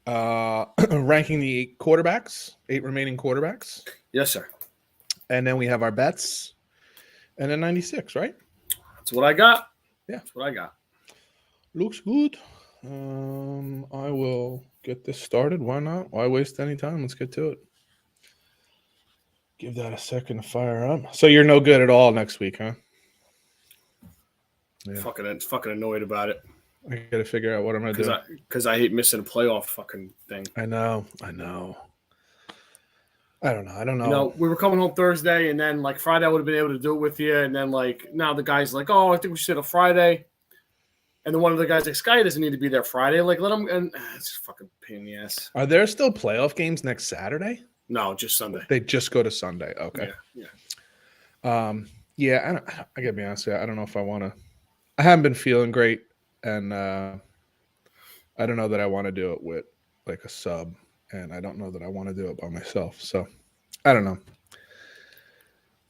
ranking the eight remaining quarterbacks. Yes, sir. And then we have our bets. And then 96, right? That's what I got. Yeah. That's what I got. Looks good. I will get this started. Why not? Why waste any time? Let's get to it. Give that a second to fire up. So you're no good at all next week, huh? Yeah. Fucking annoyed about it. I got to figure out what I'm going to do. Because I hate missing a playoff fucking thing. I know. I don't know. You know, we were coming home Thursday, and then, like, Friday I would have been able to do it with you. And then, like, now the guy's like, oh, I think we should have Friday. And then one of the guys like, Sky doesn't need to be there Friday. Like, let him. And it's fucking pain in the ass. Are there still playoff games next Saturday? No, just Sunday. They just go to Sunday. Okay. Yeah. I gotta be honest with you. I don't know if I want to. I haven't been feeling great, and I don't know that I want to do it with like a sub, and I don't know that I want to do it by myself. So I don't know.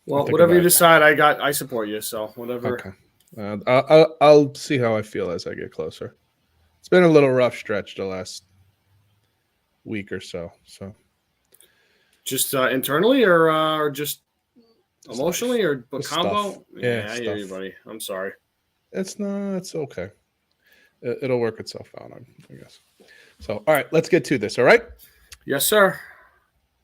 Well, whatever you decide, I support you. So whatever. Okay. I'll see how I feel as I get closer. It's been a little rough stretch the last week or so. So just internally or just emotionally or combo? Stuff. Yeah, I hear you, buddy. I'm sorry. It's okay. It'll work itself out, I guess. So, all right, let's get to this. All right. Yes, sir.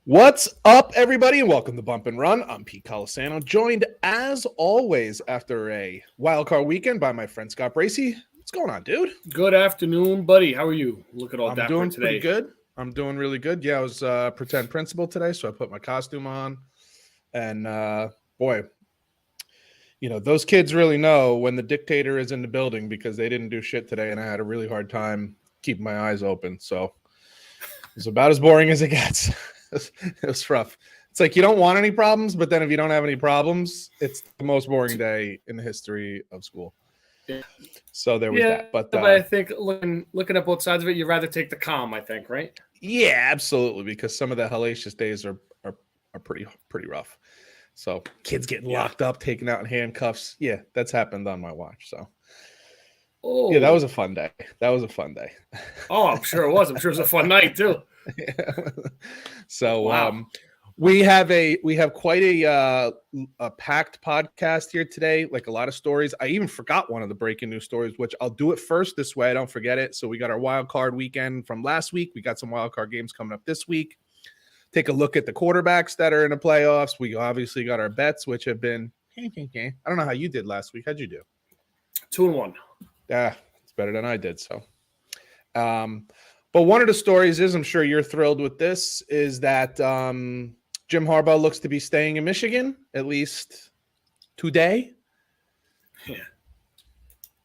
What's up, everybody, and welcome to Bump and Run. I'm Pete Colasano, joined as always after a wildcard weekend by my friend Scott Bracey. What's going on, dude? Good afternoon, buddy. How are you? Look at all that doing today. Pretty good. I'm doing really good. Yeah, I was pretend principal today, so I put my costume on, and boy, you know, those kids really know when the dictator is in the building because they didn't do shit today, and I had a really hard time keeping my eyes open. So it's about as boring as it gets. It was rough. It's like you don't want any problems, but then if you don't have any problems, it's the most boring day in the history of school. Yeah. So there was that. But I think looking at both sides of it, you'd rather take the calm, I think, right? Yeah, absolutely, because some of the hellacious days are pretty rough. So kids getting locked up, taken out in handcuffs. Yeah, that's happened on my watch. So yeah, that was a fun day. Oh, I'm sure it was. I'm sure it was a fun night too. Yeah. So wow. we have quite a packed podcast here today, like a lot of stories. I even forgot one of the breaking news stories, which I'll do it first this way I don't forget it. So we got our wild card weekend from last week. We got some wild card games coming up this week. Take a look at the quarterbacks that are in the playoffs. We obviously got our bets, which have been I don't know how you did last week. How'd you do? 2-1. Yeah, it's better than I did. So but one of the stories is, I'm sure you're thrilled with this, is that Jim Harbaugh looks to be staying in Michigan, at least today.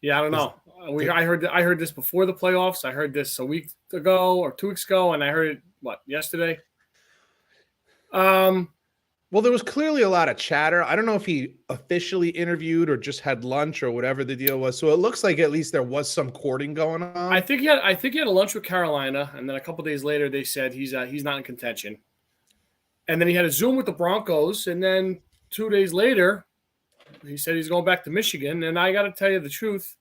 Yeah, I don't know. I heard this before the playoffs. I heard this a week ago or 2 weeks ago, and I heard it, yesterday? Well, there was clearly a lot of chatter. I don't know if he officially interviewed or just had lunch or whatever the deal was. So it looks like at least there was some courting going on. I think he had a lunch with Carolina, and then a couple days later they said he's not in contention. And then he had a Zoom with the Broncos, and then 2 days later he said he's going back to Michigan. And I got to tell you the truth,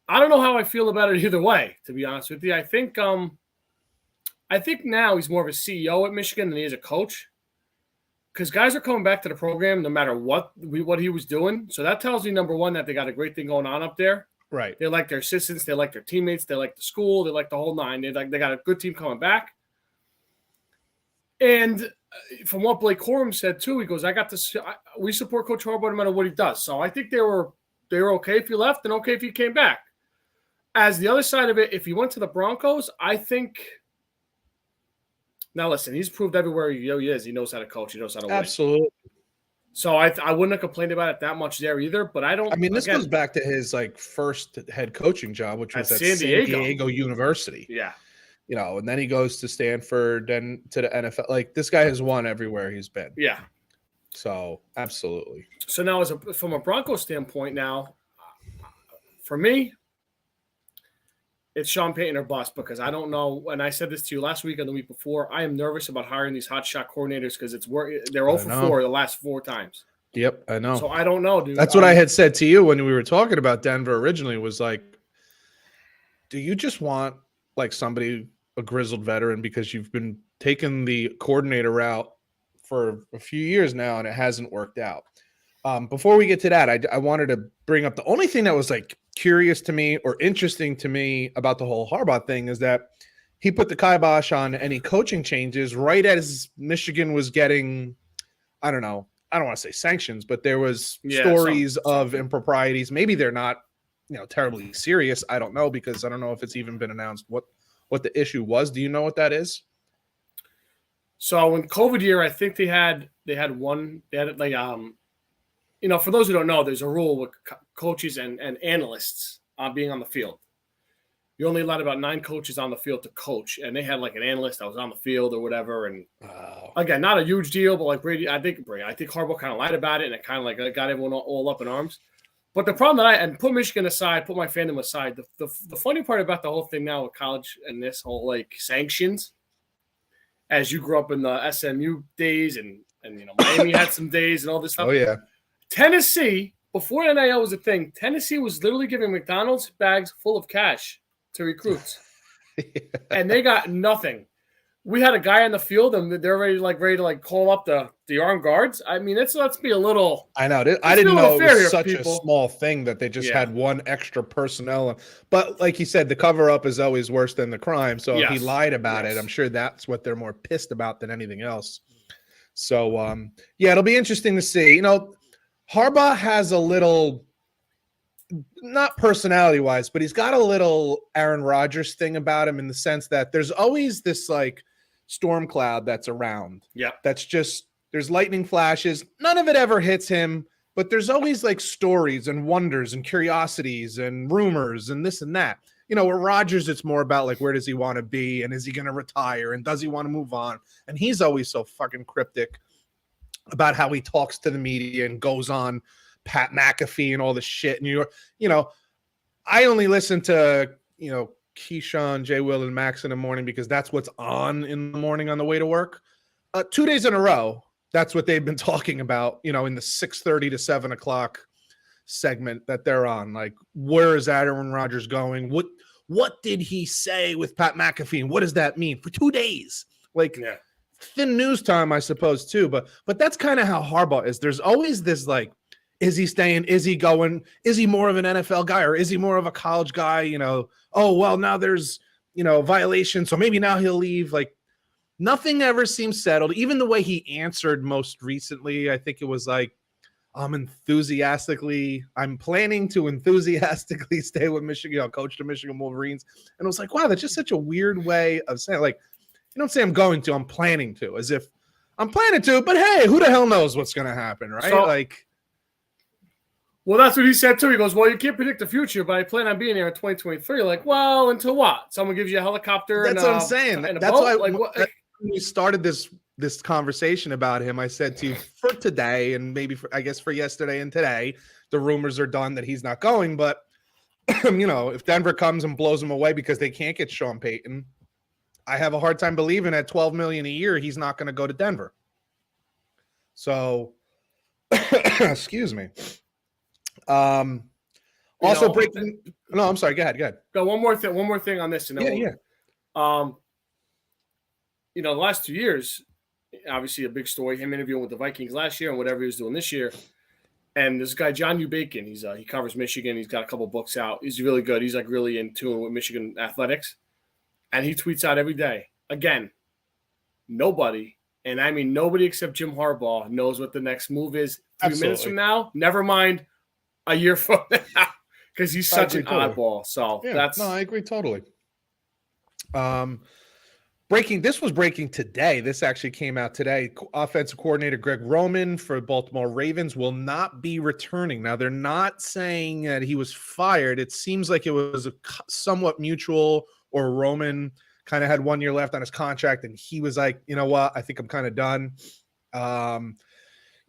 I don't know how I feel about it either way, to be honest with you. I think now he's more of a CEO at Michigan than he is a coach, because guys are coming back to the program no matter what he was doing. So that tells me, number one, that they got a great thing going on up there. Right. They like their assistants. They like their teammates. They like the school. They like the whole nine. They got a good team coming back. And from what Blake Corum said too, he goes, we support Coach Harbaugh no matter what he does. So I think they were okay if he left and okay if he came back. As the other side of it, if he went to the Broncos, I think – now, listen, he's proved everywhere he is. He knows how to coach. He knows how to win. Absolutely. So I wouldn't have complained about it that much there either. But I don't. I mean, this goes back to his first head coaching job, which was at San Diego University. Yeah. You know, and then he goes to Stanford, then to the NFL. Like, this guy has won everywhere he's been. Yeah. So absolutely. So now, from a Broncos standpoint, now for me, it's Sean Payton or bust, because I don't know. And I said this to you last week and the week before. I am nervous about hiring these hot shot coordinators because they're 0 for 4 the last 4 times. Yep, I know. So I don't know, dude. That's what I had said to you when we were talking about Denver originally. Was like, do you just want like somebody, a grizzled veteran, because you've been taking the coordinator route for a few years now and it hasn't worked out. Before we get to that, I wanted to bring up the only thing that was like curious to me or interesting to me about the whole Harbaugh thing is that he put the kibosh on any coaching changes right as Michigan was getting, I don't want to say sanctions, but there was stories of improprieties. Maybe they're not, terribly serious. I don't know, because I don't know if it's even been announced what the issue was. Do you know what that is? So in COVID year, I think they had like for those who don't know, there's a rule with coaches and analysts being on the field. You're only allowed about 9 coaches on the field to coach, and they had like an analyst that was on the field or whatever. And again, not a huge deal, but like Brady, I think Harbaugh kind of lied about it, and it kind of like got everyone all up in arms. But the problem and put Michigan aside, put my fandom aside, the funny part about the whole thing now with college and this whole like sanctions, as you grew up in the SMU days and Miami had some days and all this stuff. Oh yeah. Tennessee, before NIL was a thing, Tennessee was literally giving McDonald's bags full of cash to recruits. Yeah. And they got nothing. We had a guy on the field and they're ready to call up the armed guards. I mean, let's be a little. I know. I didn't know it was such a small thing that they just had one extra personnel. But like you said, the cover up is always worse than the crime. So if he lied about it, I'm sure that's what they're more pissed about than anything else. So it'll be interesting to see. Harbaugh has a little, not personality-wise, but he's got a little Aaron Rodgers thing about him in the sense that there's always this like storm cloud that's around. Yeah. That's just, there's lightning flashes. None of it ever hits him, but there's always like stories and wonders and curiosities and rumors and this and that. With Rodgers, it's more about like, where does he want to be? And is he going to retire? And does he want to move on? And he's always so fucking cryptic about how he talks to the media and goes on Pat McAfee and all this shit. And I only listen to, Keyshawn, Jay Will, and Max in the morning because that's what's on in the morning on the way to work. 2 days in a row, that's what they've been talking about, in the 6:30 to 7 o'clock segment that they're on. Like, where is Aaron Rodgers going? What did he say with Pat McAfee? And what does that mean for 2 days? Like, thin news time, I suppose, too. But that's kind of how Harbaugh is. There's always this, like, is he staying? Is he going? Is he more of an NFL guy or is he more of a college guy? Oh, well, now there's, violation. So maybe now he'll leave. Like, nothing ever seems settled. Even the way he answered most recently, I think it was like, I'm planning to enthusiastically stay with Michigan, coach the Michigan Wolverines. And it was like, wow, that's just such a weird way of saying, like, you don't say I'm going to, I'm planning to, as if I'm planning to, but hey, who the hell knows what's going to happen, right? So, well, that's what he said too. He goes, well, you can't predict the future, but I plan on being here in 2023. Like, well, until what? Someone gives you a helicopter. That's what I'm saying. That's why when we started this conversation about him, I said to you, for today and maybe for yesterday and today, the rumors are done that he's not going. But if Denver comes and blows him away because they can't get Sean Payton, I have a hard time believing at $12 million a year he's not going to go to Denver. So, excuse me. Also breaking. No, I'm sorry. Go ahead. Go one more thing on this. Yeah. The last 2 years, obviously a big story. Him interviewing with the Vikings last year and whatever he was doing this year. And this guy John U. Bacon, he covers Michigan. He's got a couple books out. He's really good. He's like really in tune with Michigan athletics, and he tweets out every day. Again, nobody, and I mean nobody except Jim Harbaugh knows what the next move is 3 minutes from now. Never mind a year from now, because he's such an oddball. So I agree totally. This was breaking today. This actually came out today. Offensive coordinator Greg Roman for Baltimore Ravens will not be returning. Now, they're not saying that he was fired. It seems like it was a somewhat mutual, or Roman kind of had 1 year left on his contract, and he was like, you know what, I think I'm kind of done.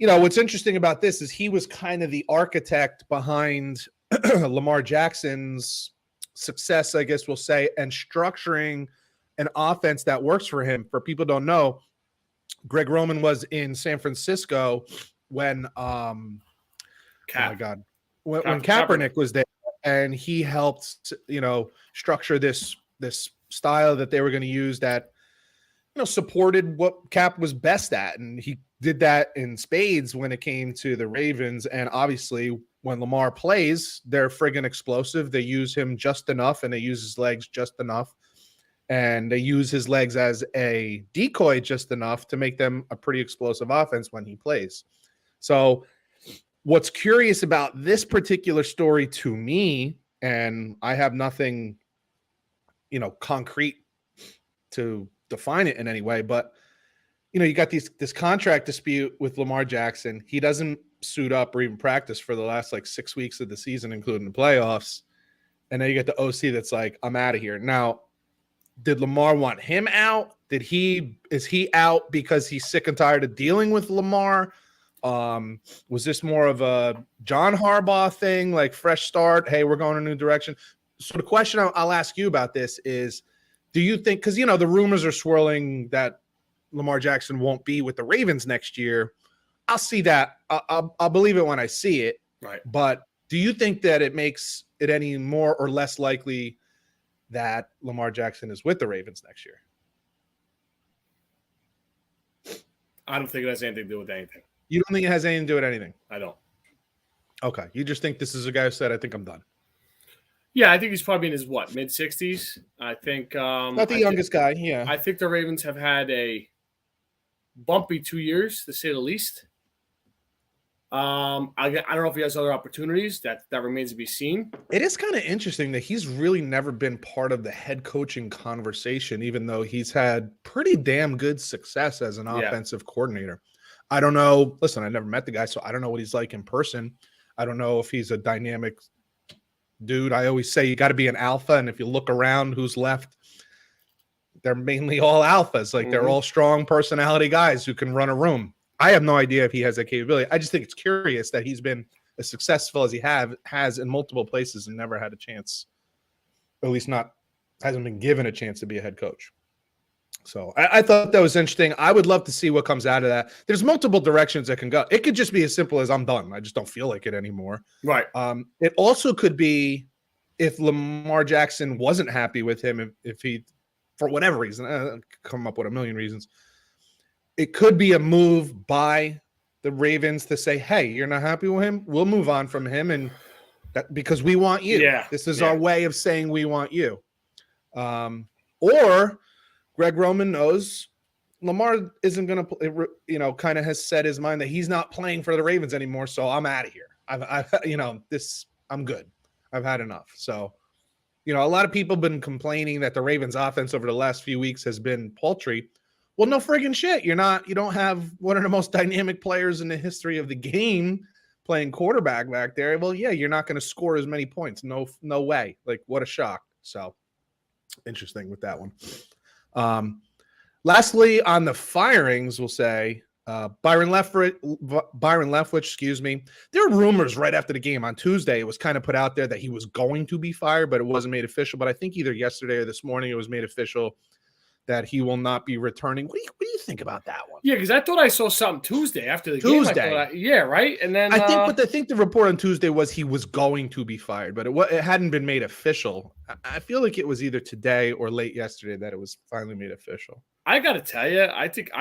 What's interesting about this is he was kind of the architect behind Lamar Jackson's success, I guess we'll say, and structuring an offense that works for him. For people who don't know, Greg Roman was in San Francisco when when Kaepernick was there, and he helped structure this style that they were going to use that, supported what Cap was best at. And he did that in spades when it came to the Ravens. And obviously when Lamar plays, they're friggin' explosive. They use him just enough and they use his legs just enough. And they use his legs as a decoy just enough to make them a pretty explosive offense when he plays. So what's curious about this particular story to me, and I have nothing, concrete to define it in any way, but you got this contract dispute with Lamar Jackson. He doesn't suit up or even practice for the last 6 weeks of the season, including the playoffs. And then you get the OC that's like, I'm out of here. Now, did Lamar want him out? Is he out because he's sick and tired of dealing with Lamar? Was this more of a John Harbaugh thing, like fresh start? Hey, we're going a new direction. So the question I'll ask you about this is, do you think, because, the rumors are swirling that Lamar Jackson won't be with the Ravens next year. I'll see that. I'll believe it when I see it. Right. But do you think that it makes it any more or less likely that Lamar Jackson is with the Ravens next year? I don't think it has anything to do with anything. You don't think it has anything to do with anything? I don't. Okay. You just think this is a guy who said, I think I'm done. Yeah, I think he's probably in his, mid-60s. I think not the youngest guy, yeah. I think the Ravens have had a bumpy 2 years, to say the least. I don't know if he has other opportunities. That remains to be seen. It is kind of interesting that he's really never been part of the head coaching conversation, even though he's had pretty damn good success as an offensive coordinator. I don't know. Listen, I never met the guy, so I don't know what he's like in person. I don't know if he's a dynamic dude. I always say you got to be an alpha, and if you look around who's left, they're mainly all alphas. They're all strong personality guys who can run a room. I have no idea if he has that capability. I just think it's curious that he's been as successful as he has in multiple places and never had a chance, or at least hasn't been given a chance to be a head coach. So I thought that was interesting. I would love to see what comes out of that. There's multiple directions that can go. It could just be as simple as I'm done. I just don't feel like it anymore. Right. It also could be if Lamar Jackson wasn't happy with him, if he, for whatever reason, come up with a million reasons, it could be a move by the Ravens to say, hey, you're not happy with him? We'll move on from him, and that because we want you. Yeah. This is our way of saying we want you. Or Greg Roman knows Lamar isn't going to, kind of has set his mind that he's not playing for the Ravens anymore. So I'm out of here. I'm good. I've had enough. So, a lot of people have been complaining that the Ravens offense over the last few weeks has been paltry. Well, no friggin' shit. You don't have one of the most dynamic players in the history of the game playing quarterback back there. Well, yeah, you're not going to score as many points. No way. What a shock. So interesting with that one. Lastly, on the firings, we'll say Byron Leftwich, excuse me. There were rumors right after the game on Tuesday. It was kind of put out there that he was going to be fired, but it wasn't made official. But I think either yesterday or this morning it was made official that he will not be returning. What do you think about that one? Yeah, because I thought I saw something Tuesday after the game. Right? And then I think the report on Tuesday was he was going to be fired, but it hadn't been made official. I feel like it was either today or late yesterday that it was finally made official. I got to tell you, I think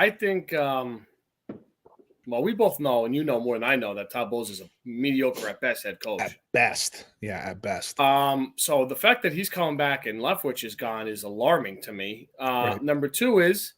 well, we both know, and you know more than I know, that Todd Bowles is a mediocre at best head coach. At best. Yeah, at best. So the fact that he's coming back and Leftwich is gone is alarming to me. Right. Number two is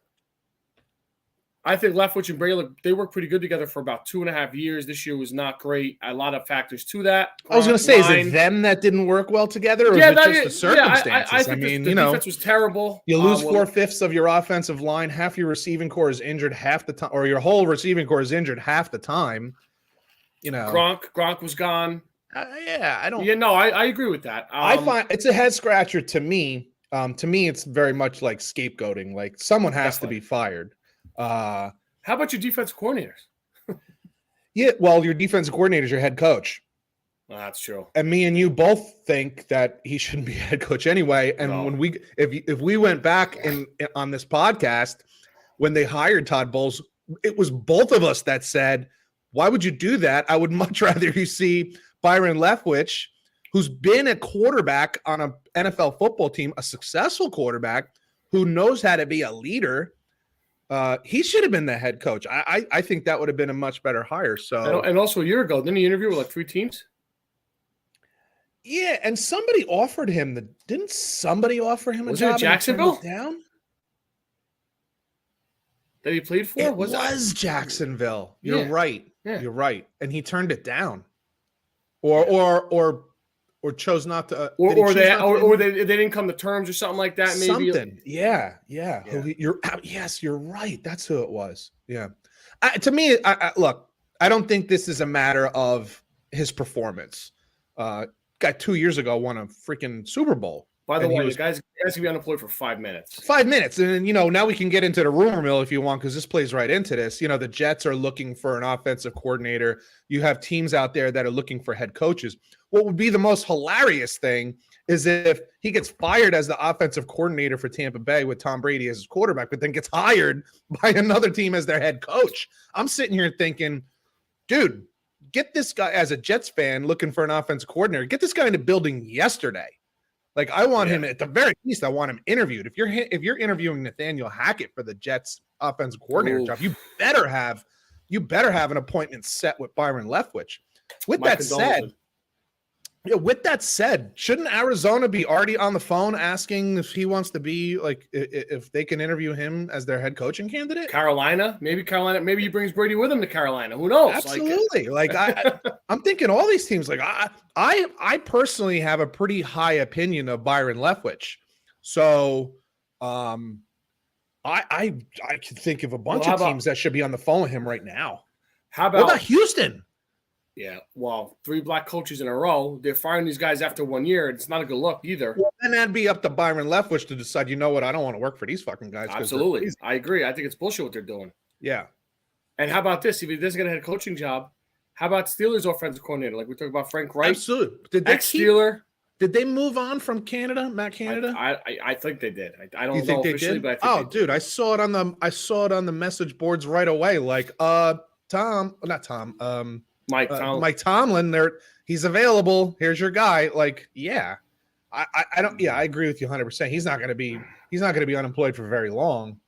I think Leftwich and Brady, they worked pretty good together for about 2.5 years. This year was not great. A lot of factors to that. I was going to say, is it them that didn't work well together, or is it just the circumstances? I think the defense was terrible. You lose 4/5 of your offensive line, half your receiving core is injured half the time, or your whole receiving core is injured half the time. Gronk was gone. I don't. Yeah, no, I agree with that. I find it's a head scratcher to me. To me, it's very much like scapegoating. Like someone has to be fired. How about your defensive coordinators? Yeah, well, your defensive coordinator is your head coach. Well, that's true. And me and you both think that he shouldn't be a head coach anyway. And when if we went back on this podcast when they hired Todd Bowles, it was both of us that said, "Why would you do that? I would much rather you see Byron Leftwich, who's been a quarterback on NFL football team, a successful quarterback who knows how to be a leader. He should have been the head coach. I think that would have been a much better hire. So, and also a year ago, didn't he interview with like 3 teams? Yeah, and somebody offered him didn't somebody offer him a Was job it Jacksonville? and he turned it down? That he played for? It was Jacksonville. You're right. Yeah. You're right. And he turned it down. Or chose not to or they didn't come to terms or something like that, maybe. Something. Yeah. You're right. That's who it was. Yeah. To me, look, I don't think this is a matter of his performance. Guy 2 years ago won a freaking Super Bowl. By the way, the guys can be unemployed for 5 minutes. 5 minutes. And, now we can get into the rumor mill if you want, because this plays right into this. The Jets are looking for an offensive coordinator. You have teams out there that are looking for head coaches. What would be the most hilarious thing is if he gets fired as the offensive coordinator for Tampa Bay with Tom Brady as his quarterback, but then gets hired by another team as their head coach. I'm sitting here thinking, dude, get this guy, as a Jets fan looking for an offensive coordinator, get this guy in the building yesterday. Like, I want him, at the very least, I want him interviewed. If you're interviewing Nathaniel Hackett for the Jets offensive coordinator job, you better have an appointment set with Byron Leftwich. With that said, shouldn't Arizona be already on the phone asking if he wants to be, like, if they can interview him as their head coaching candidate? Carolina, maybe he brings Brady with him to Carolina. Who knows? Absolutely. I'm thinking all these teams. Like, I personally have a pretty high opinion of Byron Leftwich. So, I can think of a bunch of teams that should be on the phone with him right now. What about Houston? Yeah, well, 3 black coaches in a row. They're firing these guys after 1 year. It's not a good look either. Well, then that'd be up to Byron Leftwich to decide, I don't want to work for these fucking guys. Absolutely. I agree. I think it's bullshit what they're doing. Yeah. And how about this? If he doesn't get a head coaching job, how about Steelers offensive coordinator? Like we talked about Frank Reich. Absolutely. Ex-Steeler. Did they move on from Canada, Matt Canada? I think they did. I don't know officially, but I think dude, I saw it on the message boards right away. Like, Mike Tomlin, he's available. Here's your guy. Like, yeah, I agree with you 100%. He's not going to be unemployed for very long.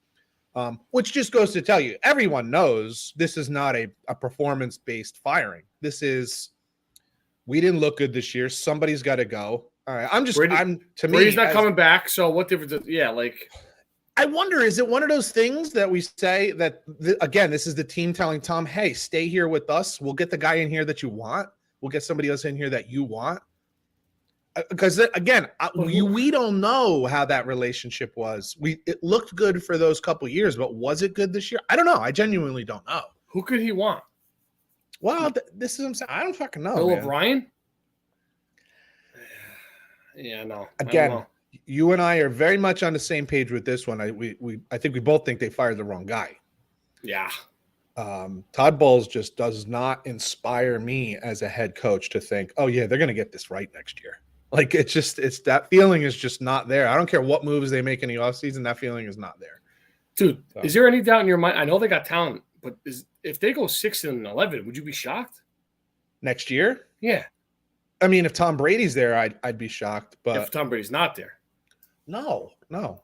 Which just goes to tell you, everyone knows this is not a performance-based firing. This is, we didn't look good this year. Somebody's got to go. All right. Brady's not coming back. So what difference? I wonder, is it one of those things that we say that, again, this is the team telling Tom, hey, stay here with us. We'll get the guy in here that you want. We'll get somebody else in here that you want. Because, again, we don't know how that relationship was. It looked good for those couple years, but was it good this year? I don't know. I genuinely don't know. Who could he want? Well, this is what I'm saying. I don't fucking know. Bill O'Brien? Yeah, no. Again, you and I are very much on the same page with this one. I think we both think they fired the wrong guy. Yeah. Todd Bowles just does not inspire me as a head coach to think, oh yeah, they're going to get this right next year. Like, it's that feeling is just not there. I don't care what moves they make in the offseason. That feeling is not there. Dude, is there any doubt in your mind? I know they got talent, but if they go 6-11, would you be shocked? Next year? Yeah. I mean, if Tom Brady's there, I'd be shocked. But if Tom Brady's not there. No.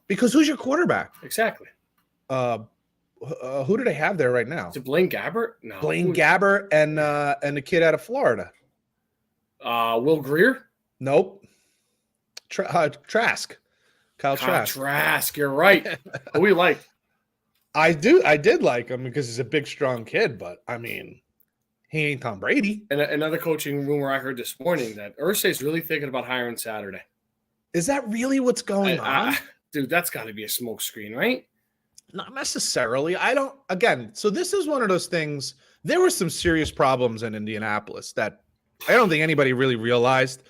Because who's your quarterback? Exactly. Who do they have there right now? Is it Blaine Gabbert? No. Blaine Gabbert and the kid out of Florida. Will Grier? Nope. Trask. Kyle Trask. Trask, you're right. Who we like? I did like him because he's a big, strong kid, but I mean, he ain't Tom Brady. And another coaching rumor I heard this morning that Irsay's really thinking about hiring Saturday. Is that really what's going on? Dude, that's got to be a smokescreen, right? Not necessarily. So this is one of those things. There were some serious problems in Indianapolis that I don't think anybody really realized.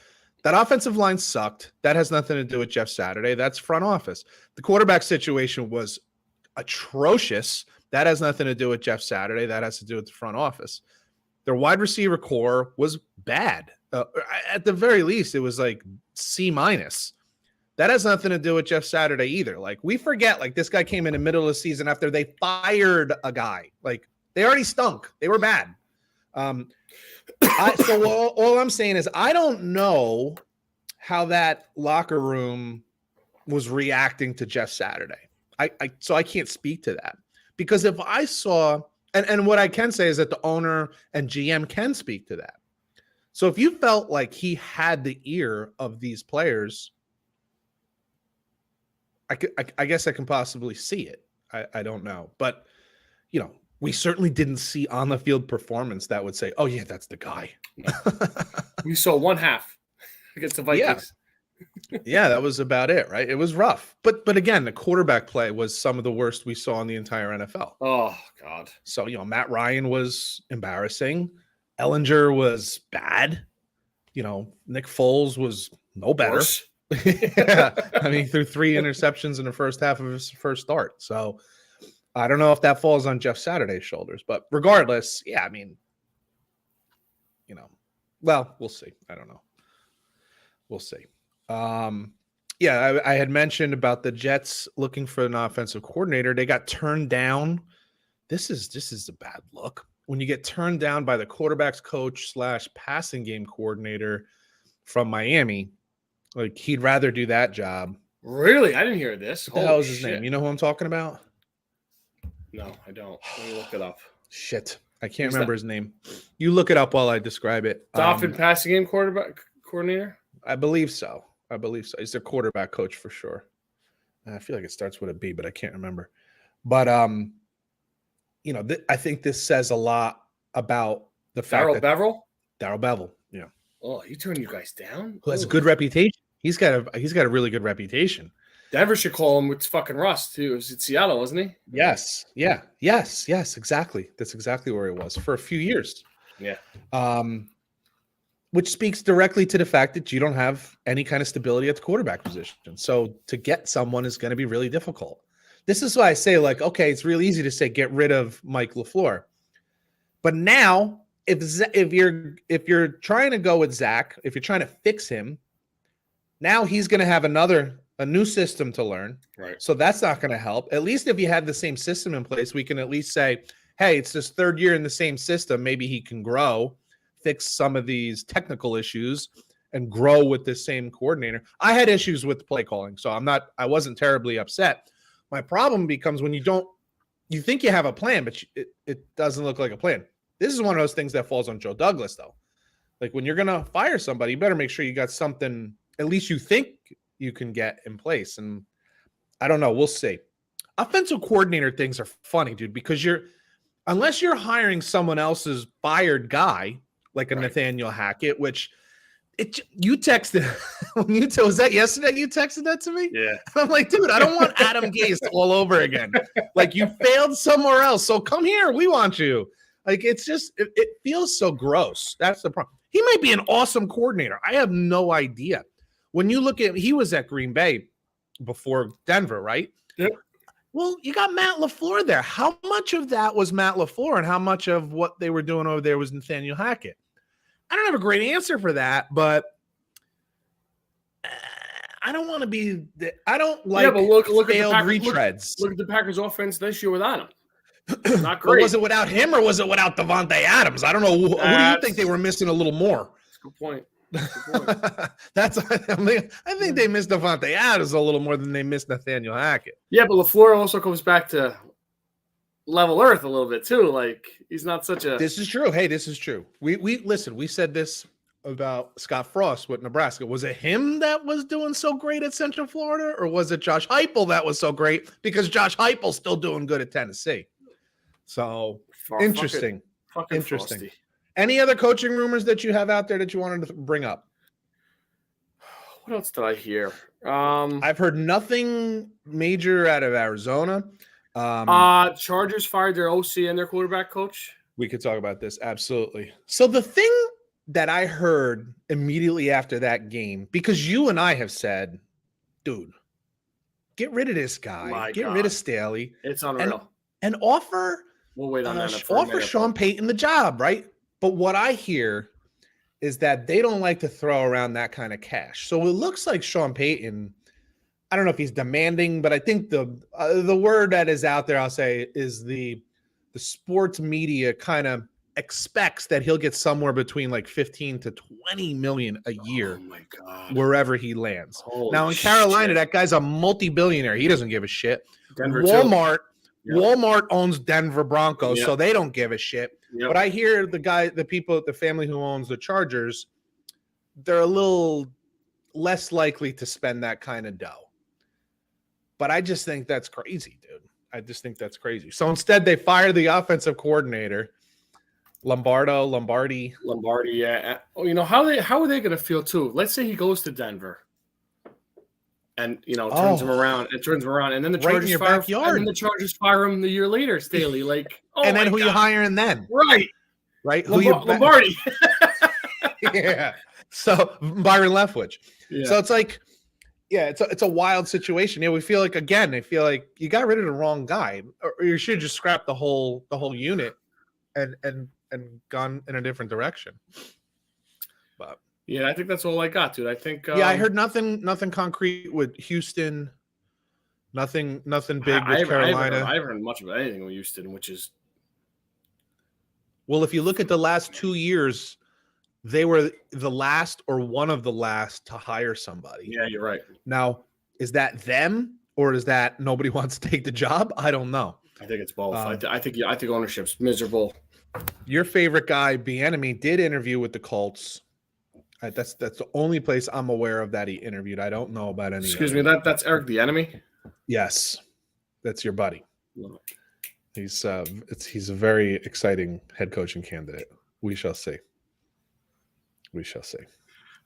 That offensive line sucked. That has nothing to do with Jeff Saturday. That's front office. The quarterback situation was atrocious. That has nothing to do with Jeff Saturday. That has to do with the front office. Their wide receiver core was bad. At the very least, it was like C-. That has nothing to do with Jeff Saturday either. Like, we forget, like, this guy came in the middle of the season after they fired a guy. Like, they already stunk. They were bad. So all I'm saying is I don't know how that locker room was reacting to Jeff Saturday. So I can't speak to that, because if I saw, and what I can say is that the owner and GM can speak to that. So if you felt like he had the ear of these players, I guess I can possibly see it. I don't know, but we certainly didn't see on the field performance that would say, "Oh yeah, that's the guy." We saw one half against the Vikings. Yeah, that was about it, right? It was rough, but again, the quarterback play was some of the worst we saw in the entire NFL. Oh God! So Matt Ryan was embarrassing. Ellinger was bad. Nick Foles was no better. Worse. Yeah, I mean, he threw 3 interceptions in the first half of his first start. So I don't know if that falls on Jeff Saturday's shoulders, but regardless, yeah, I mean, well, we'll see. I don't know. We'll see. Yeah, I had mentioned about the Jets looking for an offensive coordinator. They got turned down. This is a bad look when you get turned down by the quarterback's coach / passing game coordinator from Miami. Like, he'd rather do that job. Really? I didn't hear this. What the hell is his name? You know who I'm talking about? No, I don't. Let me look it up. Shit. I can't remember his name. You look it up while I describe it. Dolphin passing game coordinator? I believe so. He's their quarterback coach for sure. I feel like it starts with a B, but I can't remember. But I think this says a lot about the fact that Darrell Bevell, yeah. Oh, you turning you guys down? Who has a good reputation. He's got a really good reputation. Denver should call him with fucking Russ too. It was in Seattle, wasn't he? Yes. Yeah. Yes. Exactly. That's exactly where he was for a few years. Yeah. Which speaks directly to the fact that you don't have any kind of stability at the quarterback position. So to get someone is going to be really difficult. This is why I say, like, okay, it's real easy to say get rid of Mike LaFleur. But now, if you're trying to go with Zach, if you're trying to fix him, now he's going to have a new system to learn. Right. So that's not going to help. At least if you had the same system in place, we can at least say, hey, it's his 3rd year in the same system. Maybe he can grow, fix some of these technical issues, and grow with the same coordinator. I had issues with the play calling, so I wasn't terribly upset. My problem becomes when you think you have a plan, but it doesn't look like a plan. This is one of those things that falls on Joe Douglas, though. Like, when you're going to fire somebody, you better make sure you got something at least you think you can get in place. And I don't know. We'll see. Offensive coordinator things are funny, dude, because unless you're hiring someone else's fired guy, like a Nathaniel Hackett, which you texted was that yesterday you texted that to me? Yeah. I'm like, dude, I don't want Adam Gase all over again. Like, you failed somewhere else, so come here. We want you. Like, it's just it feels so gross. That's the problem. He might be an awesome coordinator. I have no idea. When you look at, he was at Green Bay before Denver, right? Yep. Well, you got Matt LaFleur there. How much of that was Matt LaFleur and how much of what they were doing over there was Nathaniel Hackett? I don't have a great answer for that, but I don't want to be – I don't like look failed at the retreads. Look at the Packers' offense this year without him. Not great. Was it without him or was it without Devontae Adams? I don't know. Who do you think they were missing a little more? That's a good point. I think they missed Devontae Adams a little more than they missed Nathaniel Hackett. Yeah, but LaFleur also comes back to level earth a little bit too. Like, he's not such a. This is true. Hey, this is true. We listen. We said this about Scott Frost with Nebraska. Was it him that was doing so great at Central Florida, or was it Josh Heupel that was so great because Josh Heupel's still doing good at Tennessee? So interesting. Interesting. Frosty. Any other coaching rumors that you have out there that you wanted to bring up? What else did I hear? I've heard nothing major out of Arizona. Chargers fired their OC and their quarterback coach. We could talk about this. Absolutely. So the thing that I heard immediately after that game, because you and I have said, dude, get rid of this guy. Get rid of Staley. It's unreal. And offer, we'll wait on that offer Sean Payton the job, right? But what I hear is that they don't like to throw around that kind of cash. So it looks like Sean Payton, I don't know if he's demanding, but I think the word that is out there, I'll say, is the sports media kind of expects that he'll get somewhere between like 15 to 20 million a year Oh my God. wherever he lands. Holy Now in Carolina, shit. that guy's a multi-billionaire. He doesn't give a shit. Denver too. Walmart owns Denver Broncos, Yep. so they don't give a shit. Yep. But I hear the family who owns the Chargers, they're a little less likely to spend that kind of dough. But I just think that's crazy, dude. I just think that's crazy. So instead, they fire the offensive coordinator, Lombardi. Yeah. Oh, you know, how are they going to feel too? Let's say he goes to Denver, and turns him around, and then the Right in Chargers your fire, backyard. and then the Chargers fire him the year later, Staley. Like, and then my who God. you hiring then? Right. Lombardi. Yeah. So Byron Leftwich. Yeah. So it's like, yeah, it's a wild situation. Yeah, we feel like they feel like you got rid of the wrong guy, or you should just scrap the whole unit and gone in a different direction. But yeah, I think that's all I got, dude. I think I heard nothing concrete with Houston, nothing big with Carolina. I haven't heard much about anything with Houston, which is, well, if you look at the last 2 years, they were the last or one of the last to hire somebody. Yeah, you're right. Now, is that them or is that nobody wants to take the job? I don't know. I think it's both. I think ownership's miserable. Your favorite guy, BnR, did interview with the Colts. That's the only place I'm aware of that he interviewed. I don't know about any. Excuse me, that's Eric the Enemy? Yes, that's your buddy. No. He's a very exciting head coaching candidate. We shall see.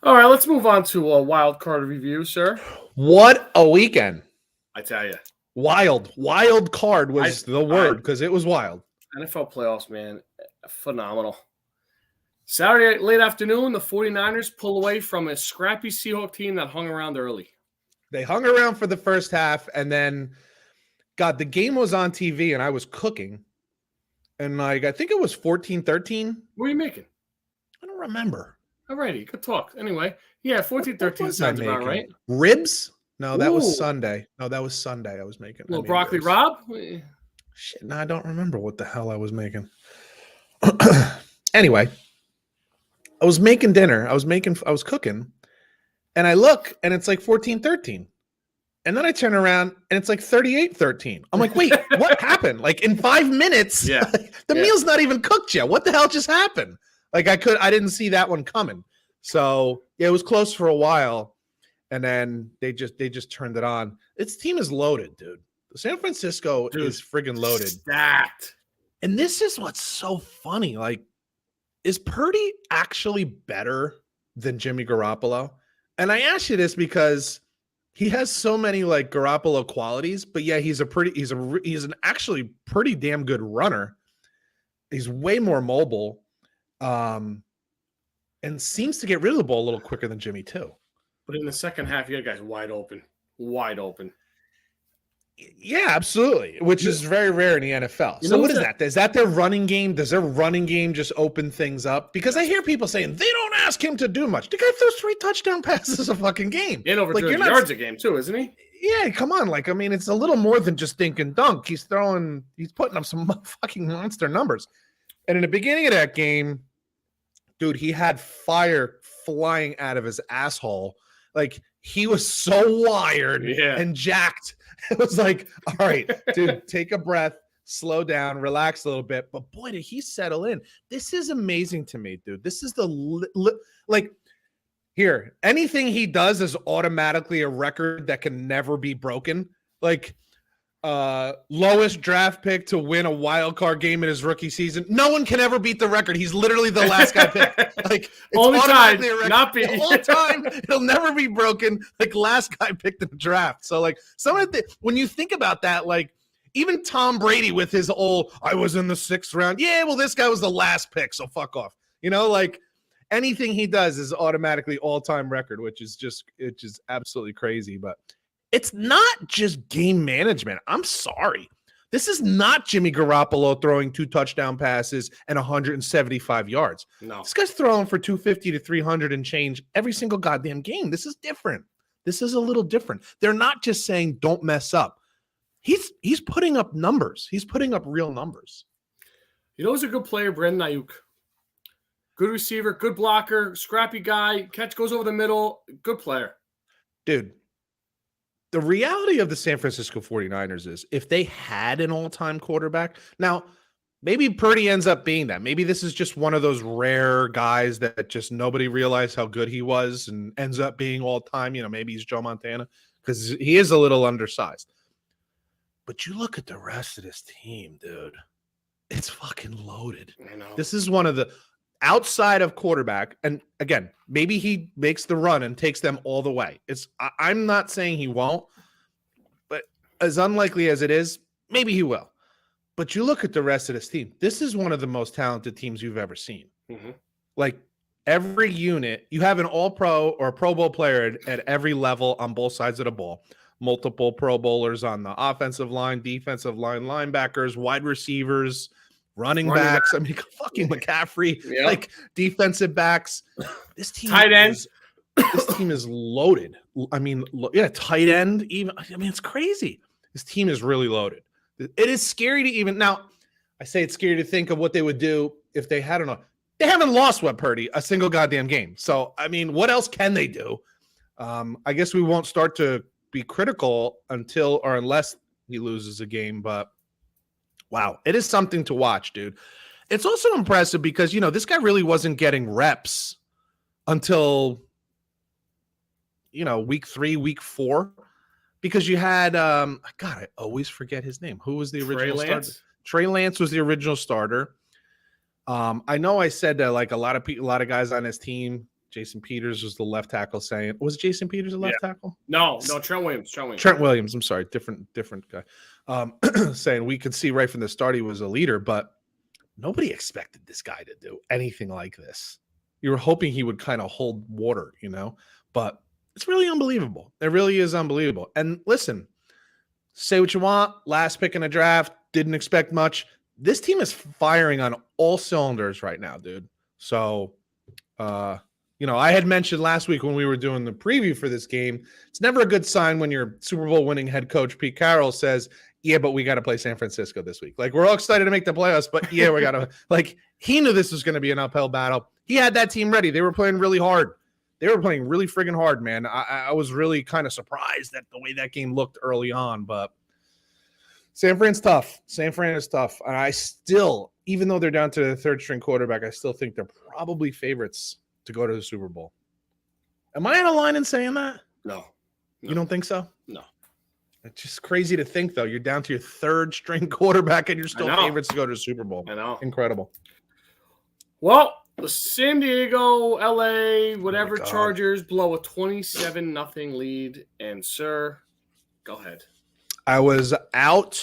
All right, let's move on to a wild card review, sir. What a weekend! I tell you, wild card was the word because it was wild. NFL playoffs, man, phenomenal. Saturday late afternoon, the 49ers pull away from a scrappy Seahawks team that hung around early. They hung around for the first half, and then, God, the game was on TV, and I was cooking, and I think it was 14-13. What are you making? I don't remember. Alrighty, good talk. Anyway, yeah, 14-13 sounds about right. Ribs? No, that was Sunday. I was making. Little broccoli Rob? Shit, no, I don't remember what the hell I was making. Anyway, I was making dinner. I was cooking, and I look, and it's like 14-13. And then I turn around, and it's like 38-13. I'm like, wait, what happened? Like in 5 minutes, the meal's not even cooked yet. What the hell just happened? Like I didn't see that one coming. So yeah, it was close for a while, and then they just turned it on. Its team is loaded, dude. San Francisco is friggin' loaded. Stacked. And this is what's so funny. Like, is Purdy actually better than Jimmy Garoppolo? And I ask you this because he has so many like Garoppolo qualities, but yeah, he's an actually pretty damn good runner. He's way more mobile. And seems to get rid of the ball a little quicker than Jimmy too. But in the second half, you had guys wide open. Yeah, absolutely. Which is very rare in the NFL. So what is that? Is that their running game? Does their running game just open things up? Because I hear people saying they don't ask him to do much. The guy throws 3 touchdown passes a fucking game. And over 200 yards a game too, isn't he? Yeah, come on. Like, I mean, it's a little more than just dink and dunk. He's putting up some fucking monster numbers. And in the beginning of that game, dude, he had fire flying out of his asshole. Like, he was so wired and jacked. It was like, all right, dude, take a breath, slow down, relax a little bit. But boy, did he settle in. This is amazing to me, dude. This is here, anything he does is automatically a record that can never be broken. Like, lowest draft pick to win a wild card game in his rookie season. No one can ever beat the record. He's literally the last guy picked. Like, it's only time, not be all time. It'll never be broken. Like, last guy picked in the draft. So like when you think about that, like even Tom Brady with his I was in the 6th round. Yeah, well, this guy was the last pick, so fuck off. Like anything he does is automatically all-time record, which is absolutely crazy. But it's not just game management. I'm sorry. This is not Jimmy Garoppolo throwing 2 touchdown passes and 175 yards. No. This guy's throwing for 250 to 300 and change every single goddamn game. This is different. This is a little different. They're not just saying don't mess up. He's putting up numbers. He's putting up real numbers. You know who's a good player? Brandon Ayuk. Good receiver, good blocker, scrappy guy. Catch goes over the middle. Good player. Dude, the reality of the San Francisco 49ers is if they had an all-time quarterback, now maybe Purdy ends up being that. Maybe this is just one of those rare guys that just nobody realized how good he was and ends up being all-time. Maybe he's Joe Montana because he is a little undersized. But you look at the rest of this team, dude. It's fucking loaded. I know. This is one of the outside of quarterback. And again, maybe he makes the run and takes them all the way. I'm not saying he won't, but as unlikely as it is, maybe he will. But you look at the rest of this team. This is one of the most talented teams you've ever seen. Mm-hmm. Like every unit, you have an all-pro or a Pro Bowl player at every level on both sides of the ball. Multiple Pro Bowlers on the offensive line, defensive line, linebackers, wide receivers, running backs. I mean, fucking McCaffrey, like defensive backs. This team, tight end. This team is loaded. I mean, tight end. Even it's crazy. This team is really loaded. It is scary to even now. I say it's scary to think of what they would do if they had They haven't lost Purdy a single goddamn game. So I mean, what else can they do? I guess we won't start to be critical unless he loses a game, but wow, it is something to watch, dude. It's also impressive because this guy really wasn't getting reps until week 3, week 4, because you had God, I always forget his name. Who was the original starter? Trey Lance was the original starter. I know I said that like a lot of guys on his team. Jason Peters was the left tackle saying, was Jason Peters a left tackle? No, Trent Williams. Trent Williams, I'm sorry, different guy. Saying we could see right from the start he was a leader, but nobody expected this guy to do anything like this. You were hoping he would kind of hold water, but it's really unbelievable. It really is unbelievable. And listen, say what you want, last pick in a draft, didn't expect much. This team is firing on all cylinders right now, dude. So, I had mentioned last week when we were doing the preview for this game, it's never a good sign when your Super Bowl winning head coach, Pete Carroll, says, yeah, but we got to play San Francisco this week. Like, we're all excited to make the playoffs, but yeah, we got to, like, he knew this was going to be an uphill battle. He had that team ready. They were playing really hard. They were playing really friggin' hard, man. I was really kind of surprised at the way that game looked early on, but San Fran's tough. San Fran is tough. And I still, even though they're down to the third string quarterback, I still think they're probably favorites to go to the Super Bowl. Am I out of line in saying that? No. You don't think so? No. It's just crazy to think, though. You're down to your third string quarterback and you're still favorites to go to the Super Bowl. I know. Incredible. Well, the San Diego, LA, whatever Chargers blow a 27-0 lead. And, sir, go ahead. I was out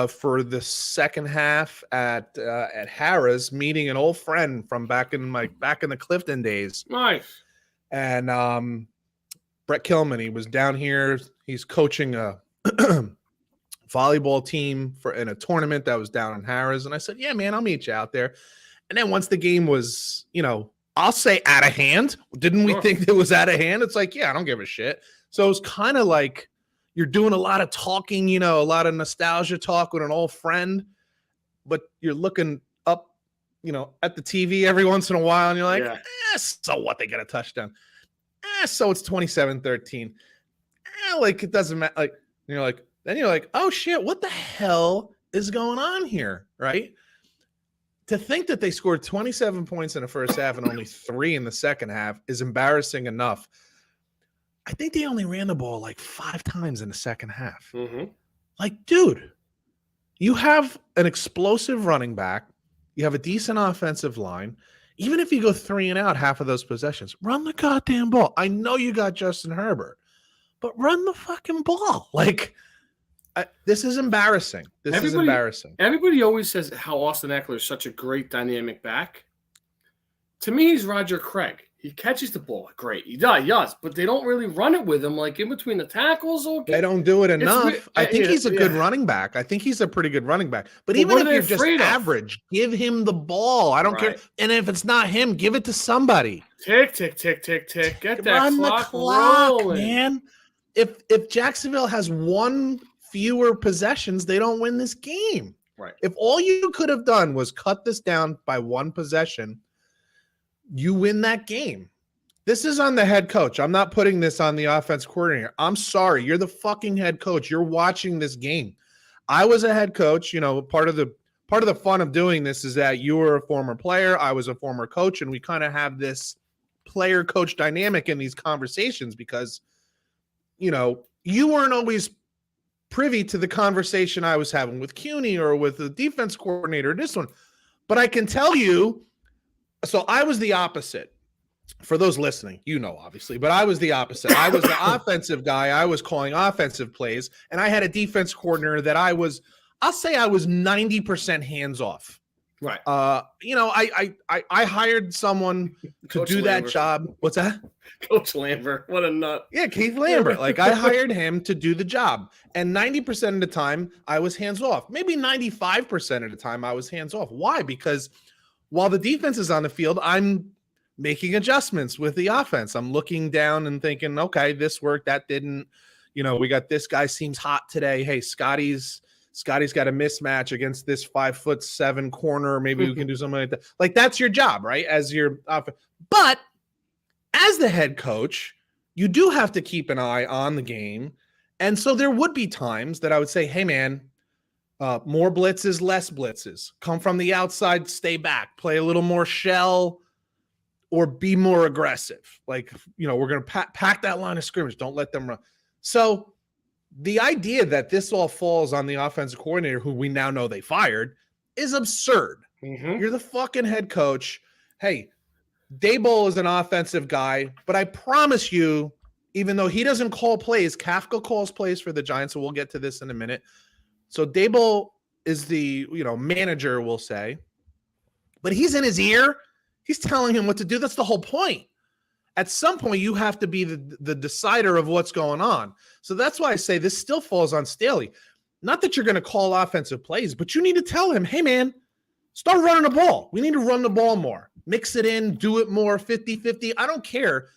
for the second half at Harrah's, meeting an old friend from back in the Clifton days. Nice. And Brett Kilman, he was down here. He's coaching a volleyball team in a tournament that was down in Harrah's. And I said, yeah, man, I'll meet you out there. And then once the game was, I'll say out of hand. Didn't we think it was out of hand? It's like, yeah, I don't give a shit. So it was kind of like, you're doing a lot of talking, a lot of nostalgia talk with an old friend, but you're looking up, at the TV every once in a while, and you're like, so what? They got a touchdown. So it's 27-13. Like, it doesn't matter. Like, then you're like, oh shit, what the hell is going on here? Right? To think that they scored 27 points in the first half and only 3 in the second half is embarrassing enough. I think they only ran the ball like 5 times in the second half. Mm-hmm. Like, dude, you have an explosive running back. You have a decent offensive line. Even if you go 3 and out half of those possessions, run the goddamn ball. I know you got Justin Herbert, but run the fucking ball. Like, this is embarrassing. This is embarrassing. Everybody always says how Austin Eckler is such a great dynamic back. To me, he's Roger Craig. He catches the ball great. He does, but they don't really run it with him, like in between the tackles. Okay. They don't do it enough. I think he's a good running back. I think he's a pretty good running back. But even if you're just average, give him the ball. I don't care. And if it's not him, give it to somebody. Tick, tick, tick, tick, tick. Get that clock rolling, man. If Jacksonville has 1 fewer possessions, they don't win this game. Right. If all you could have done was cut this down by one possession, you win that game. This is on the head coach. I'm not putting this on the offense coordinator. I'm sorry. You're the fucking head coach. You're watching this game. I was a head coach. You know, part of the fun of doing this is that you were a former player. I was a former coach, and we kind of have this player coach dynamic in these conversations because, you know, you weren't always privy to the conversation I was having with CUNY or with the defense coordinator, this one. But I can tell you, so I was the opposite. For those listening, you know, obviously, but I was the opposite. I was the offensive guy. I was calling offensive plays, and I had a defense coordinator that I'll say I was 90% hands off. Right. You know, I hired someone to Coach do Lambert. that job. What's that? Coach Lambert. What a nut. Yeah, Keith Lambert. Like, I hired him to do the job. And 90% of the time, I was hands off. Maybe 95% of the time, I was hands off. Why? Because while the defense is on the field, I'm making adjustments with the offense. I'm looking down and thinking, okay, this worked, that didn't. You know, we got this guy seems hot today. Hey, Scotty's got a mismatch against this 5'7" corner. Maybe we can do something like that. Like, that's your job, right? As your but as the head coach, you do have to keep an eye on the game. And so there would be times that I would say, hey, man, more blitzes, less blitzes. Come from the outside, stay back, play a little more shell, or be more aggressive. Like, you know, we're going to pack that line of scrimmage. Don't let them run. So the idea that this all falls on the offensive coordinator, who we now know they fired, is absurd. Mm-hmm. You're the fucking head coach. Hey, Daboll is an offensive guy, but I promise you, even though he doesn't call plays, Kafka calls plays for the Giants, so we'll get to this in a minute. So Daboll is the, you know, manager, we'll say, but he's in his ear. He's telling him what to do. That's the whole point. At some point, you have to be the decider of what's going on. So that's why I say this still falls on Staley. Not that you're going to call offensive plays, but you need to tell him, hey, man, start running the ball. We need to run the ball more. Mix it in, do it more, 50-50. I don't care.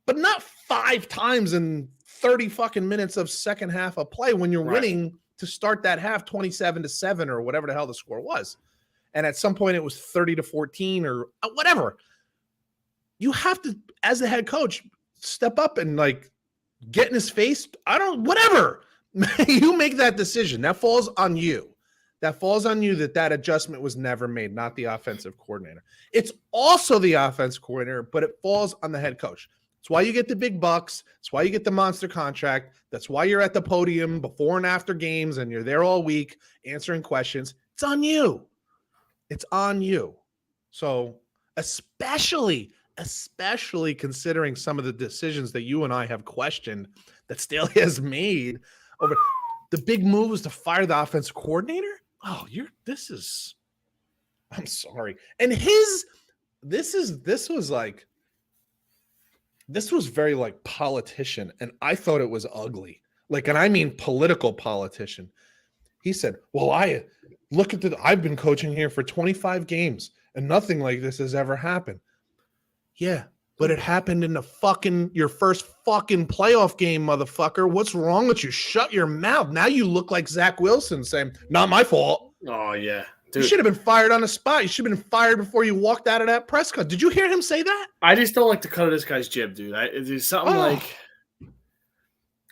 But not 5 times in 30 fucking minutes of second half of play when you're winning to start that half 27-7 or whatever the hell the score was. And at some point it was 30-14 or whatever. You have to, as the head coach, step up and like get in his face. Whatever. You make that decision. That falls on you. That falls on you that adjustment was never made, not the offensive coordinator. It's also the offensive coordinator, but it falls on the head coach. That's why you get the big bucks. That's why you get the monster contract. That's why you're at the podium before and after games and you're there all week answering questions. It's on you. It's on you. So especially considering some of the decisions that you and I have questioned that Staley has made over the big move was to fire the offensive coordinator. Oh, I'm sorry. And this was very like politician. And I thought it was ugly. Like, and I mean political politician. He said, well, I've been coaching here for 25 games and nothing like this has ever happened. Yeah, but it happened in your first fucking playoff game, motherfucker. What's wrong with you? Shut your mouth. Now you look like Zach Wilson saying, not my fault. Oh, yeah. Dude. You should have been fired on the spot. You should have been fired before you walked out of that press conference. Did you hear him say that? I just don't like the cut of this guy's jib, dude. It's something like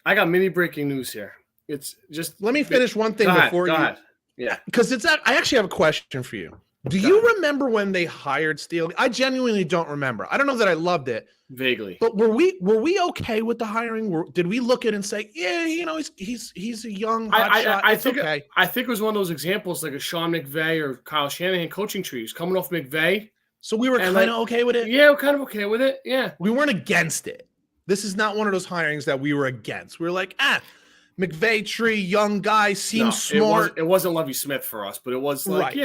I got mini breaking news here. It's just let me finish one thing before you. Go ahead. Yeah, because I actually have a question for you. Do you remember when they hired Steele? I genuinely don't remember. I don't know that I loved it. Vaguely. But were we okay with the hiring? Did we look at it and say, yeah, you know, he's a young hot shot. I think it was one of those examples like a Sean McVay or Kyle Shanahan coaching trees coming off McVay. So we were kind of okay with it? Yeah, we're kind of okay with it. Yeah. We weren't against it. This is not one of those hirings that we were against. We were like, McVay tree, young guy, seems smart. It wasn't Lovie Smith for us, but it was like,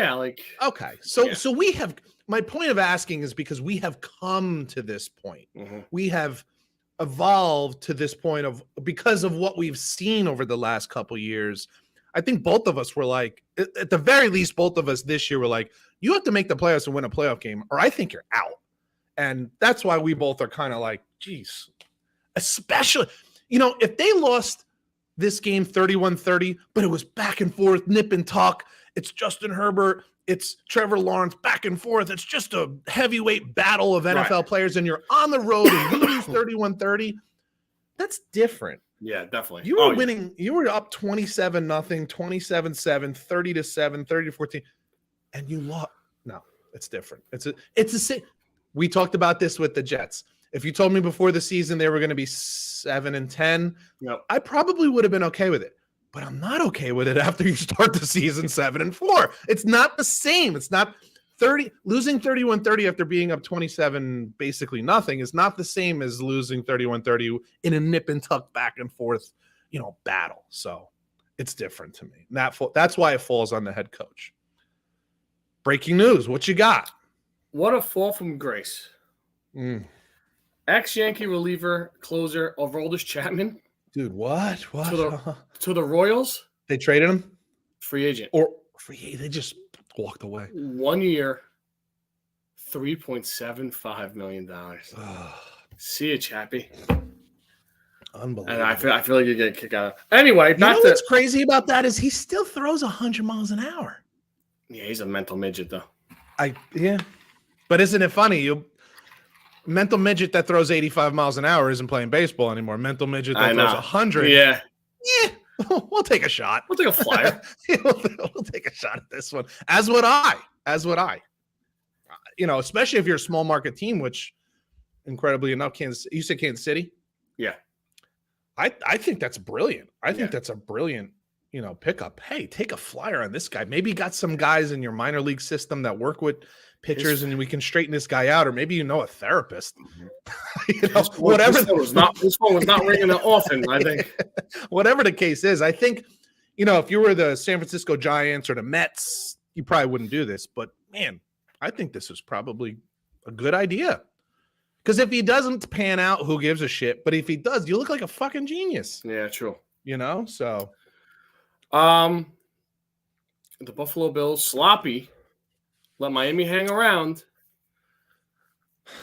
okay. So we have, my point of asking is because we have come to this point. Mm-hmm. We have evolved to this point because of what we've seen over the last couple years. I think both of us were like, at the very least, both of us this year were like, you have to make the playoffs and win a playoff game, or I think you're out. And that's why we both are kind of like, geez, especially, you know, if they lost this game 31-30, but it was back and forth, nip and tuck, it's Justin Herbert, it's Trevor Lawrence, back and forth. It's just a heavyweight battle of NFL players, and you're on the road and you lose 31-30. That's different. Yeah, definitely. You were winning. You were up 27-0, 27-7, 30-7, 30-14, and you lost. No, it's different. It's the same. We talked about this with the Jets. If you told me before the season they were going to be 7-10, I probably would have been okay with it. But I'm not okay with it after you start the season 7-4. It's not the same. It's not losing 31-30 after being up 27, basically nothing, is not the same as losing 31-30 in a nip and tuck back and forth, battle. So it's different to me. That's why it falls on the head coach. Breaking news. What you got? What a fall from grace. Ex-Yankee reliever, closer, Aroldis Chapman. Dude, what? To the Royals. They traded him? Free agent. They just walked away. 1 year, $3.75 million. See you, Chappie. Unbelievable. And I feel like you're getting kicked out. Anyway, what's crazy about that is he still throws 100 miles an hour. Yeah, he's a mental midget, though. But isn't it funny? Mental midget that throws 85 miles an hour isn't playing baseball anymore. Mental midget that throws 100. Yeah. We'll take a shot. We'll take a flyer. We'll take a shot at this one. As would I. Especially if you're a small market team, which incredibly enough, you said Kansas City? Yeah. I think that's brilliant. I think that's a brilliant, pickup. Hey, take a flyer on this guy. Maybe you got some guys in your minor league system that work with pitchers, and we can straighten this guy out, or maybe a therapist. Whatever. This one was not ringing often, I think. Whatever the case is, I think, if you were the San Francisco Giants or the Mets, you probably wouldn't do this. But man, I think this is probably a good idea. Because if he doesn't pan out, who gives a shit? But if he does, you look like a fucking genius. Yeah, true. So. The Buffalo Bills, sloppy. Let Miami hang around,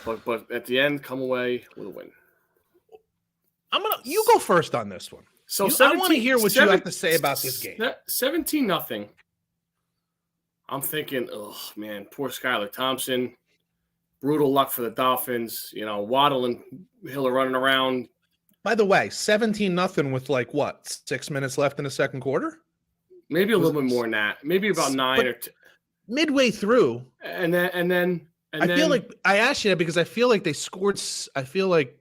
but at the end, come away with a win. You go first on this one. So I want to hear what you have to say about this game. 17-0. I'm thinking, oh man, poor Skylar Thompson. Brutal luck for the Dolphins. Waddle and Hill are running around. By the way, 17-0 with 6 minutes left in the second quarter? Maybe a little bit more than that. Maybe about 9 or 10. Midway through, and then I feel like I asked you that because I feel like they scored. I feel like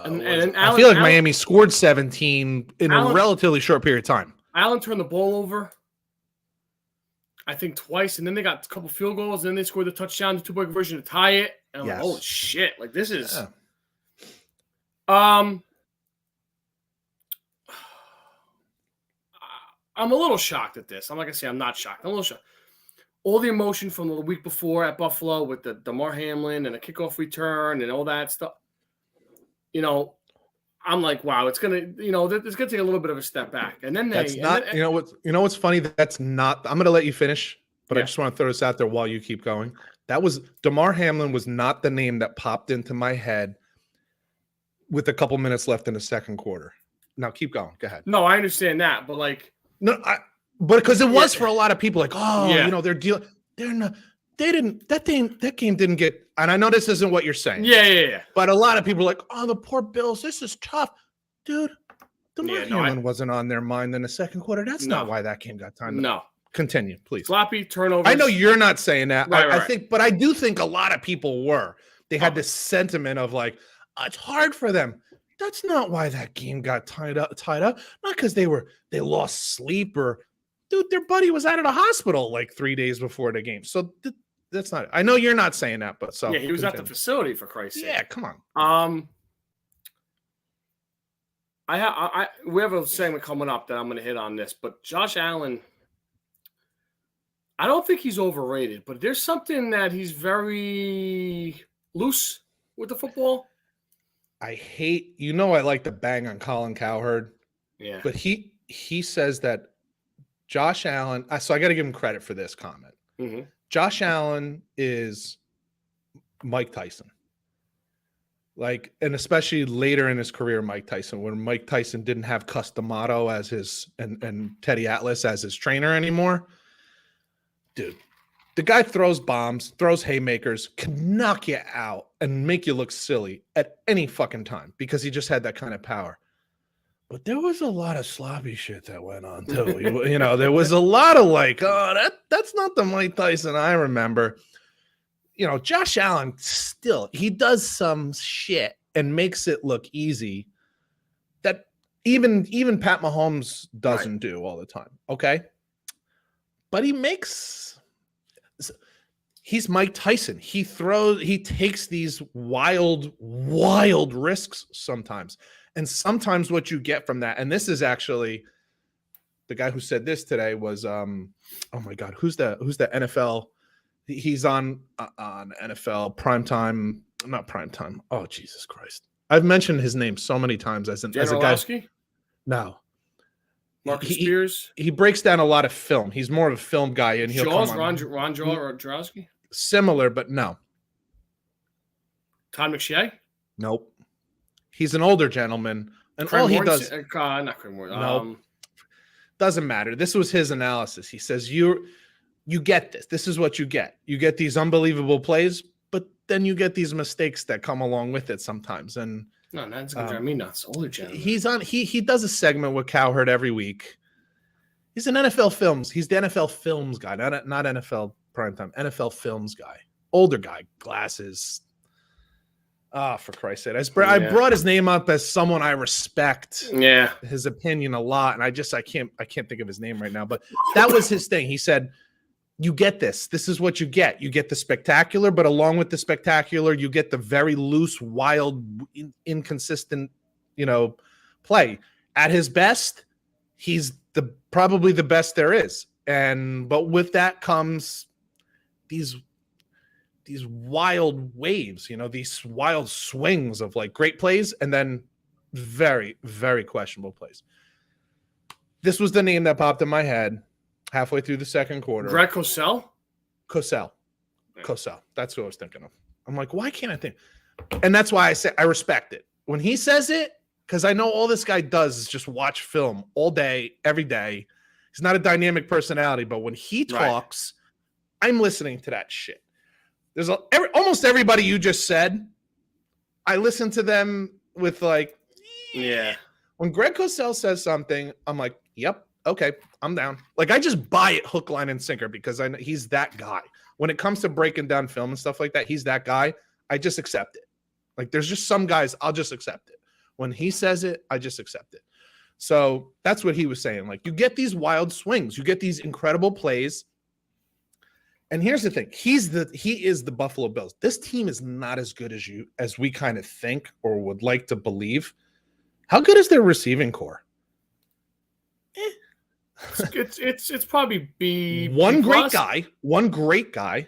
Miami scored 17 in a relatively short period of time. Allen turned the ball over, I think, twice, and then they got a couple field goals, and then they scored the touchdown, the 2-point conversion to tie it. And I'm like, oh shit! Like this is, I'm a little shocked at this. I'm not going to say I'm not shocked. I'm a little shocked. All the emotion from the week before at Buffalo with the Damar Hamlin and the kickoff return and all that stuff. I'm like, wow, it's going to, it's going to take a little bit of a step back. And then what's funny? That's not, I'm going to let you finish, but I just want to throw this out there while you keep going. Damar Hamlin was not the name that popped into my head with a couple minutes left in the second quarter. Now keep going. Go ahead. No, I understand that, but but because it was for a lot of people they're dealing. That game didn't get, and I know this isn't what you're saying. Yeah. But a lot of people are like, oh, the poor Bills, this is tough. Dude, Hamlin wasn't on their mind in the second quarter. That's not why that game got timed. No. Continue, please. Sloppy turnovers. I know you're not saying that. Right. I think, but I do think a lot of people were. They had this sentiment of it's hard for them. That's not why that game got tied up. Not because they lost sleep or, dude, their buddy was out of the hospital 3 days before the game. So that's not. I know you're not saying that, but so he was at the facility for Christ's sake. Yeah, come on. We have a segment coming up that I'm going to hit on this, but Josh Allen, I don't think he's overrated, but there's something that he's very loose with the football. I like to bang on Colin Cowherd. Yeah. But he says that Josh Allen, so I got to give him credit for this comment. Mm-hmm. Josh Allen is Mike Tyson. Like, and especially later in his career, Mike Tyson, when Mike Tyson didn't have Customato as his and Teddy Atlas as his trainer anymore. Dude, the guy throws bombs, throws haymakers, can knock you out and make you look silly at any fucking time because he just had that kind of power. But there was a lot of sloppy shit that went on too. You know, there was a lot of like, oh, that's not the Mike Tyson I remember. You know, Josh Allen still, he does some shit and makes it look easy that even Pat Mahomes doesn't do all the time. Okay. But he's Mike Tyson. He takes these wild risks sometimes. And sometimes what you get from that, and this is actually the guy who said this today was, oh my God, who's the NFL? He's on NFL primetime, not primetime. Oh, Jesus Christ. I've mentioned his name so many times as a guy. No. Marcus Spears? He breaks down a lot of film. He's more of a film guy. And he'll Jaws, Ron Jaw or Drowski? Similar, but no. Todd McShay? Nope. He's an older gentleman. And Craig all he Morris? does... Not Craig Morris. No. Doesn't matter. This was his analysis. He says, you get this. This is what you get. You get these unbelievable plays, but then you get these mistakes that come along with it sometimes. And no, that's going to drive me nuts. Older gentleman. He does a segment with Cowherd every week. He's an NFL Films. He's the NFL Films guy, not NFL primetime. NFL Films guy. Older guy, glasses. Ah, for Christ's sake. I brought his name up as someone I respect. Yeah. His opinion a lot. And I can't think of his name right now, but that was his thing. He said, you get this. This is what you get. You get the spectacular, but along with the spectacular, you get the very loose, wild, inconsistent, play. At his best, he's probably the best there is. But with that comes these wild waves, these wild swings of like great plays and then very, very questionable plays. This was the name that popped in my head halfway through the second quarter. Greg Cosell? Cosell. That's who I was thinking of. I'm like, why can't I think? And that's why I say I respect it. When he says it, because I know all this guy does is just watch film all day, every day. He's not a dynamic personality, but when he talks, I'm listening to that shit. There's almost everybody you just said, I listen to them with like, yeah. When Greg Cosell says something, I'm like, yep, okay, I'm down. Like I just buy it hook, line, and sinker because I know he's that guy. When it comes to breaking down film and stuff like that, he's that guy. I just accept it. Like there's just some guys, I'll just accept it. When he says it, I just accept it. So that's what he was saying. Like you get these wild swings, you get these incredible plays. And here's the thing. He is the Buffalo Bills. This team is not as good as we kind of think or would like to believe. How good is their receiving core? It's probably B. One B+. great guy,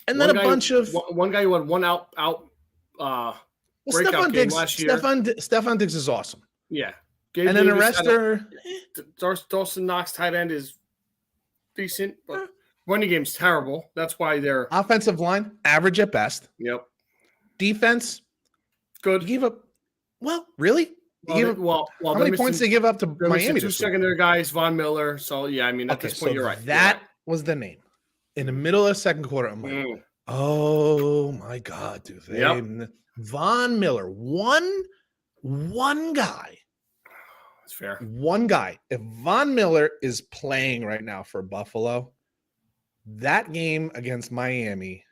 and then a bunch of one guy who had one out breakout game last year. Stefon Diggs is awesome. Yeah, and then the rest are Dawson Knox tight end is decent, but running game's terrible. That's why they're offensive line average at best. Yep. Defense good. You gave up. Well, really? How many points they give up to Miami? Two secondary guys, Von Miller. So yeah, I mean at this point you're right. That was the name. In the middle of the second quarter, I'm like, oh my God, dude. Von Miller, one guy. That's fair. One guy. If Von Miller is playing right now for Buffalo, that game against Miami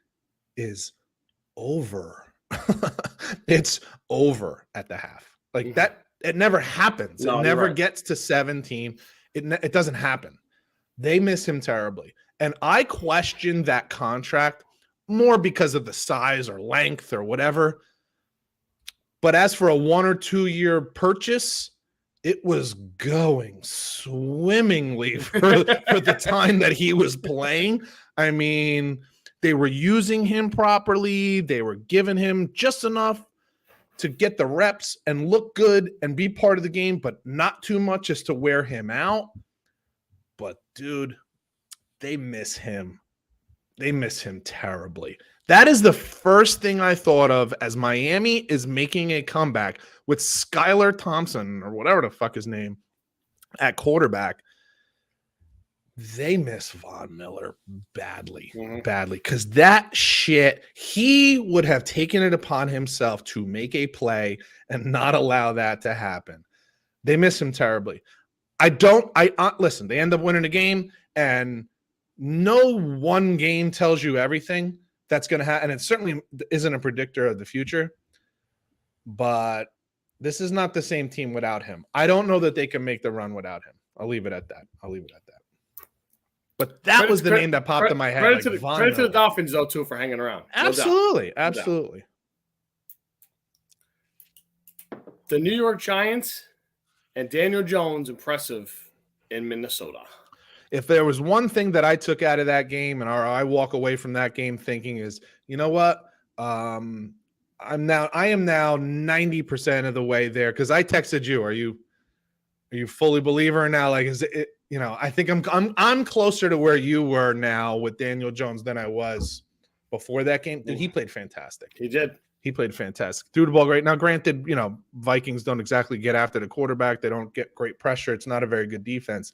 is over. It's over at the half. Like that, it never happens. It never gets to 17. It doesn't happen. They miss him terribly. And I question that contract more because of the size or length or whatever. But as for a 1 or 2 year purchase, it was going swimmingly for the time that he was playing. I mean, they were using him properly. They were giving him just enough to get the reps and look good and be part of the game, but not too much as to wear him out. But, dude, they miss him. They miss him terribly. That is the first thing I thought of as Miami is making a comeback with Skylar Thompson or whatever the fuck his name at quarterback. They miss Von Miller badly, because that shit, he would have taken it upon himself to make a play and not allow that to happen. They miss him terribly. Listen, they end up winning a game, and no one game tells you everything that's going to happen. And it certainly isn't a predictor of the future, but this is not the same team without him. I don't know that they can make the run without him. I'll leave it at that. But that was the name that popped in my head. Credit to the Dolphins, though, too, for hanging around. Absolutely. No Absolutely. The New York Giants and Daniel Jones, impressive in Minnesota. If there was one thing that I took out of that game, and I walk away from that game thinking is, you know what? I am now 90% of the way there, because I texted you. Are you fully believer now? Like, is it? You know, I think I'm closer to where you were now with Daniel Jones than I was before that game. Dude, he played fantastic. He did. He played fantastic. Threw the ball great. Now, granted, you know, Vikings don't exactly get after the quarterback. They don't get great pressure. It's not a very good defense.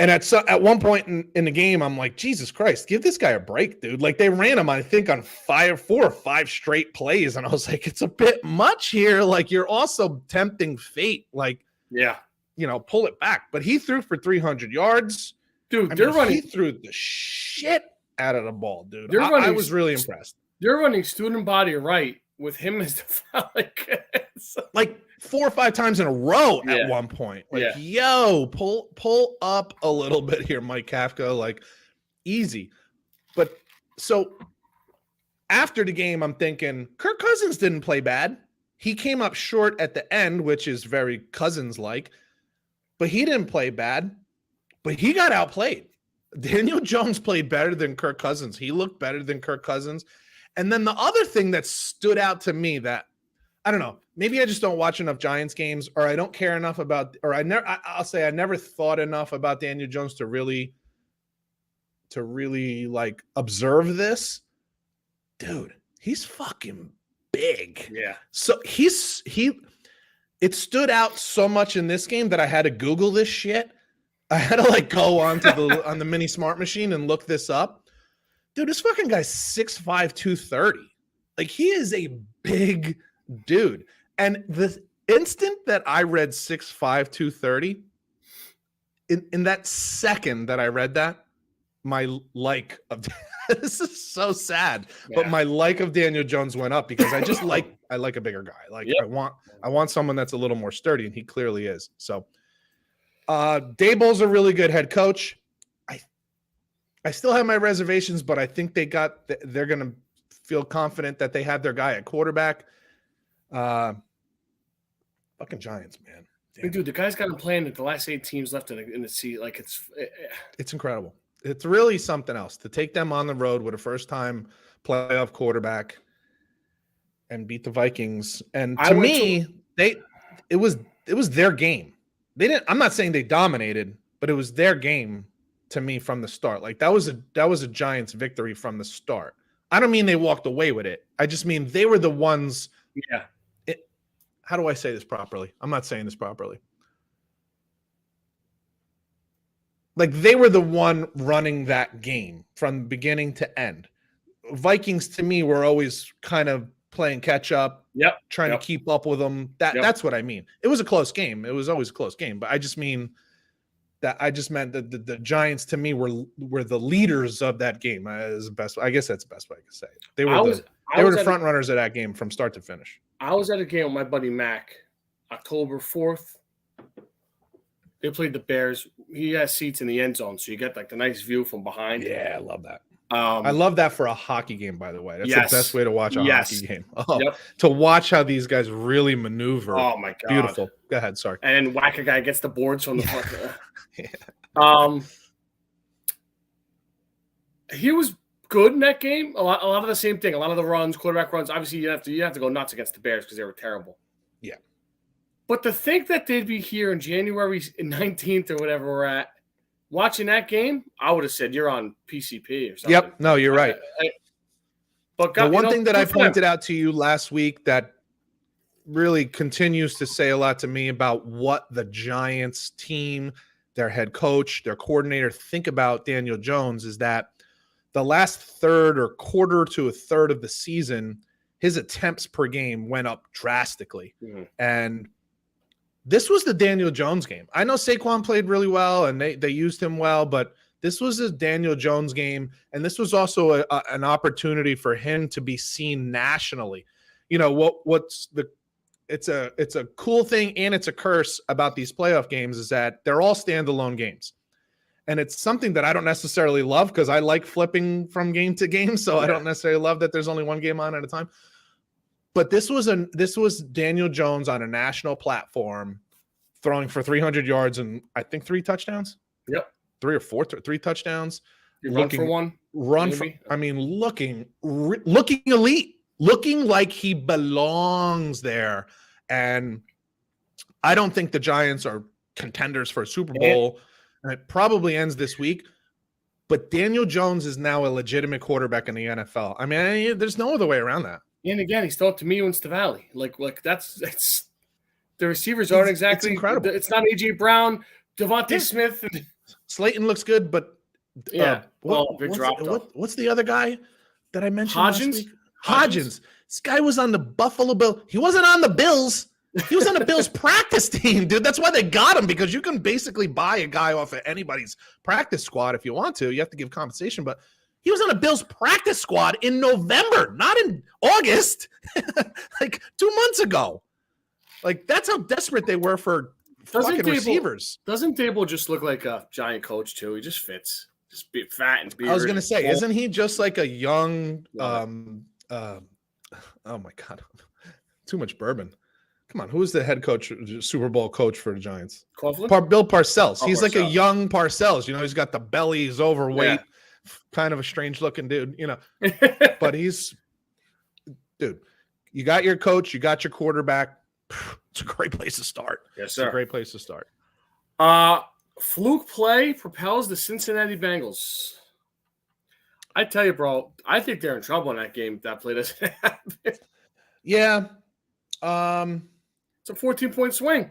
And at one point in the game, I'm like, Jesus Christ, give this guy a break, dude. Like, they ran him, I think, on 4 or 5 straight plays. And I was like, it's a bit much here. Like, you're also tempting fate. Like, yeah, you know, pull it back. But he threw for 300 yards. Dude, he threw the shit out of the ball, dude. I was really impressed. They're running student body right with him as the like 4 or 5 times in a row at one point. Like, yo, pull up a little bit here, Mike Kafka. Like, easy. But so after the game, I'm thinking Kirk Cousins didn't play bad. He came up short at the end, which is very Cousins-like. But he didn't play bad. But he got outplayed. Daniel Jones played better than Kirk Cousins. He looked better than Kirk Cousins. And then the other thing that stood out to me that, I don't know, maybe I just don't watch enough Giants games, or I don't care enough about, or I'll say I never thought enough about Daniel Jones to really like observe this. Dude, he's fucking big. Yeah. So it stood out so much in this game that I had to Google this shit. I had to like go on the mini smart machine and look this up. Dude, this fucking guy's 6'5", 230. Like, he is a big dude. And the instant that I read 6'5", 230, in that second that I read that, my like of this is so sad, but my like of Daniel Jones went up, because I like a bigger guy. Like, I want someone that's a little more sturdy, and he clearly is. So Daboll's a really good head coach. I still have my reservations, but I think they're going to feel confident that they have their guy at quarterback. Fucking Giants, man. Damn. Dude, the guy's got him playing at the last 8 teams left in the seat. Like, it's incredible. It's really something else to take them on the road with a first-time playoff quarterback and beat the Vikings. And to me, it was their game. I'm not saying they dominated, but it was their game. To me, from the start, like that was a Giants victory from the start. I don't mean they walked away with it. I just mean they were the ones. Yeah. How do I say this properly? I'm not saying this properly. Like, they were the one running that game from beginning to end. Vikings, to me, were always kind of playing catch up. Yep. Trying to keep up with them. That's what I mean. It was a close game. It was always a close game. But I just meant that the Giants, to me, were the leaders of that game. As best, I guess that's the best way I can say it. They were the front runners of that game from start to finish. I was at a game with my buddy Mac, October 4th. They played the Bears. He has seats in the end zone, so you get like the nice view from behind. Yeah, I love that. I love that for a hockey game, by the way. That's the best way to watch a hockey game. To watch how these guys really maneuver. Oh, my God. Beautiful. Go ahead, sorry. And then whack a guy gets the boards from the front. He was good in that game. A lot of the same thing. A lot of the runs, quarterback runs. Obviously, you have to go nuts against the Bears because they were terrible. Yeah. But to think that they'd be here in January 19th or whatever we're at, watching that game, I would have said you're on PCP or something. Yep. No, you're right. But the one thing that I good for them. pointed out to you last week that really continues to say a lot to me about what the Giants team, their head coach, their coordinator think about Daniel Jones is that the last third or quarter to a third of the season, his attempts per game went up drastically. And this was the Daniel Jones game. I know Saquon played really well and they used him well, but this was a Daniel Jones game. And this was also an opportunity for him to be seen nationally. You know, it's a cool thing and it's a curse about these playoff games is that they're all standalone games. And it's something that I don't necessarily love because I like flipping from game to game. So I don't necessarily love that there's only one game on at a time. But this was Daniel Jones on a national platform throwing for 300 yards and I think 3 touchdowns. Yep. 3 or 4, 3 touchdowns. Run for one. Looking elite, looking like he belongs there. And I don't think the Giants are contenders for a Super Bowl. And it probably ends this week. But Daniel Jones is now a legitimate quarterback in the NFL. I mean, there's no other way around that. And again, he's thrown to me and Valley. Like that's the receivers aren't exactly it's incredible. It's not AJ Brown, Devontae Smith. Slayton looks good, but what's the other guy that I mentioned? Hodgins. This guy was on the Buffalo Bills. He wasn't on the Bills. He was on the Bills practice team, dude. That's why they got him, because you can basically buy a guy off of anybody's practice squad if you want to. You have to give compensation, but he was on a Bills practice squad in November, not in August, like 2 months ago. Like, that's how desperate they were for fucking receivers. Doesn't Dable just look like a Giant coach, too? He just fits. Just be fat and bearded. I was going to say, isn't he just like a young oh, my God. Too much bourbon. Come on, who's the head coach, Super Bowl coach for the Giants? Bill Parcells. He's like a young Parcells. You know, he's got the belly, he's overweight, kind of a strange-looking dude, you know. But dude, you got your coach, you got your quarterback. It's a great place to start. Yes, sir. It's a great place to start. Fluke play propels the Cincinnati Bengals. I tell you, bro, I think they're in trouble in that game if that play doesn't happen. Yeah. It's a 14-point swing.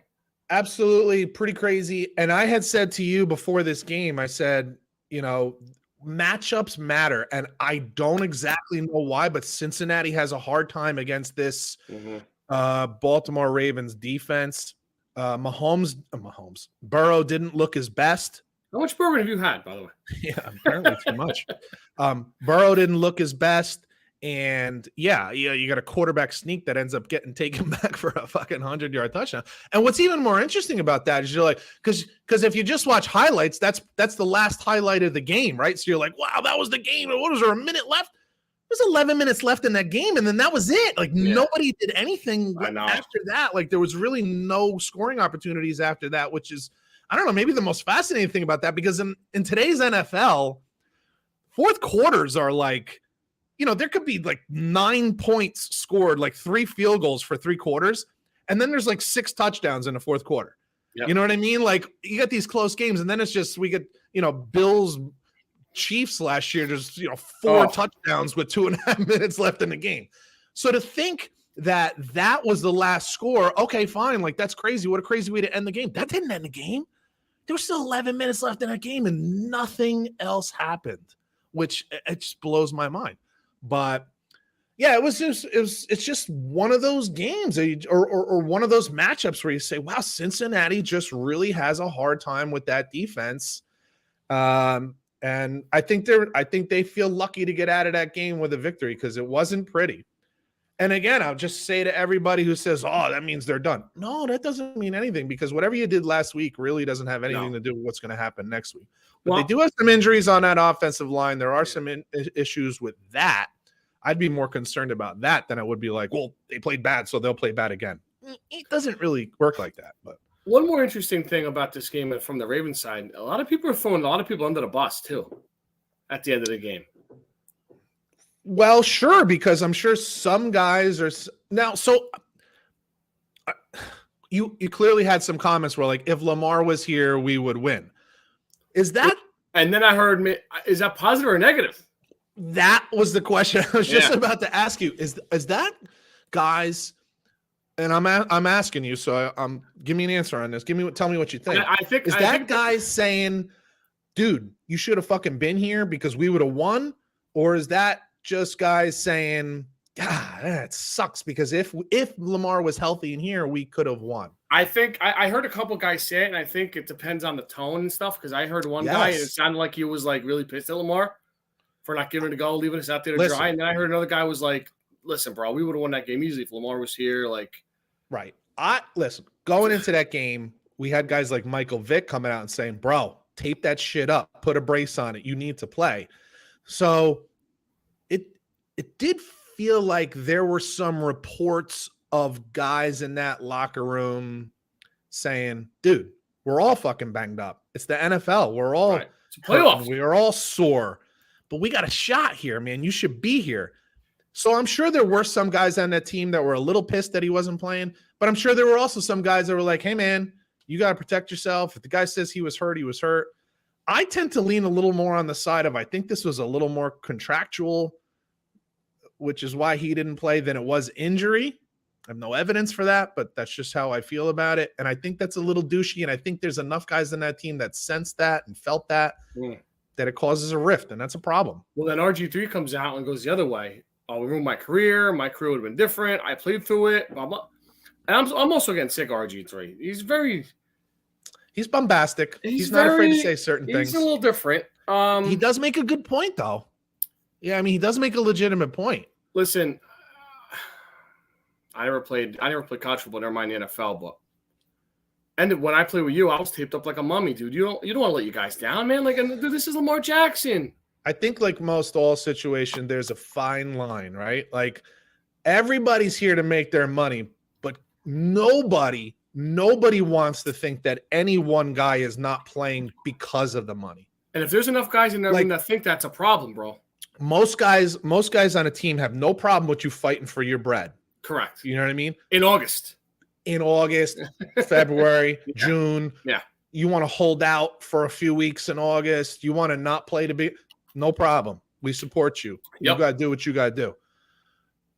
Absolutely. Pretty crazy. And I had said to you before this game, I said, you know, matchups matter. And I don't exactly know why, but Cincinnati has a hard time against this Baltimore Ravens defense. Burrow didn't look his best. How much bourbon have you had, by the way? Yeah, apparently too much. Burrow didn't look his best. And you got a quarterback sneak that ends up getting taken back for a fucking 100-yard touchdown. And what's even more interesting about that is you're like, because if you just watch highlights, that's the last highlight of the game, right? So you're like, wow, that was the game. What was there, a minute left? There's 11 minutes left in that game, and then that was it. Like nobody did anything after that. Like there was really no scoring opportunities after that, which is, I don't know, maybe the most fascinating thing about that, because in today's NFL, fourth quarters are like, you know, there could be like 9 points scored, like 3 field goals for 3 quarters. And then there's like 6 touchdowns in the fourth quarter. Yep. You know what I mean? Like you got these close games, and then it's just, we get, you know, Bills Chiefs last year, just, you know, 4 touchdowns with 2.5 minutes left in the game. So to think that was the last score, okay, fine. Like that's crazy. What a crazy way to end the game. That didn't end the game. There was still 11 minutes left in that game and nothing else happened, which it just blows my mind. But yeah, it's just one of those games or one of those matchups where you say, wow, Cincinnati just really has a hard time with that defense. And I think they feel lucky to get out of that game with a victory, because it wasn't pretty. And again, I'll just say to everybody who says, oh, that means they're done. No, that doesn't mean anything, because whatever you did last week really doesn't have anything to do with what's going to happen next week. But they do have some injuries on that offensive line. There are some issues with that. I'd be more concerned about that than I would be like, well, they played bad, so they'll play bad again. It doesn't really work like that. But one more interesting thing about this game from the Ravens side, a lot of people are throwing a lot of people under the bus too at the end of the game. Well, sure, because I'm sure some guys are now. So you clearly had some comments where like, if Lamar was here, we would win. Is that? And then I heard, is that positive or negative? That was the question I was just about to ask you. Is that guys? And I'm asking you, so I'm give me an answer on this. Tell me what you think. I think guys saying, dude, you should have fucking been here because we would have won, or is that just guys saying, God, that sucks because if Lamar was healthy in here, we could have won. I think I heard a couple guys say it, and I think it depends on the tone and stuff. Because I heard one guy, and it sounded like he was like really pissed at Lamar for not giving it a go, leaving us out there to dry. And then I heard another guy was like, "Listen, bro, we would have won that game easily if Lamar was here." Like, right? Going into that game, we had guys like Michael Vick coming out and saying, "Bro, tape that shit up, put a brace on it. You need to play." So it did feel like there were some reports of guys in that locker room saying, dude, we're all fucking banged up. It's the NFL. We're all playoffs. We are all sore, but we got a shot here, man. You should be here. So I'm sure there were some guys on that team that were a little pissed that he wasn't playing, but I'm sure there were also some guys that were like, hey, man, you got to protect yourself. If the guy says he was hurt, he was hurt. I tend to lean a little more on the side of I think this was a little more contractual, which is why he didn't play, than it was injury. I have no evidence for that, but that's just how I feel about it. And I think that's a little douchey, and I think there's enough guys in that team that sensed that and felt that that it causes a rift, and that's a problem. Well, then RG3 comes out and goes the other way. Oh, we ruined my career. My career would have been different. I played through it. Blah, blah. And I'm also getting sick of RG3. He's bombastic. He's not afraid to say certain things. He's a little different. He does make a good point, though. Yeah, I mean, he does make a legitimate point. Listen, I never played college football, never mind the NFL, but when I played with you, I was taped up like a mummy, dude. You don't want to let you guys down, man. Like, dude, this is Lamar Jackson. I think like most all situations, there's a fine line, right? Like everybody's here to make their money, but nobody wants to think that any one guy is not playing because of the money. And if there's enough guys in there that think that's a problem, bro. Most guys on a team have no problem with you fighting for your bread. Correct. You know what I mean? In August, February, June. Yeah. You want to hold out for a few weeks in August. You want to not play to be no problem. We support you. You got to do what you got to do.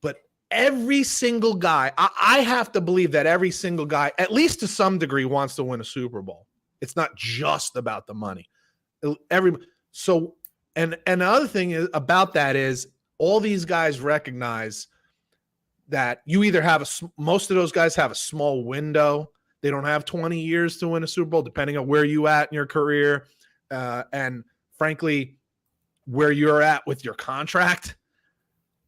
But every single guy, I have to believe that every single guy, at least to some degree, wants to win a Super Bowl. It's not just about the money. And the other thing is about that is all these guys recognize that you either have most of those guys have a small window. They don't have 20 years to win a Super Bowl, depending on where you at in your career. And frankly, where you're at with your contract.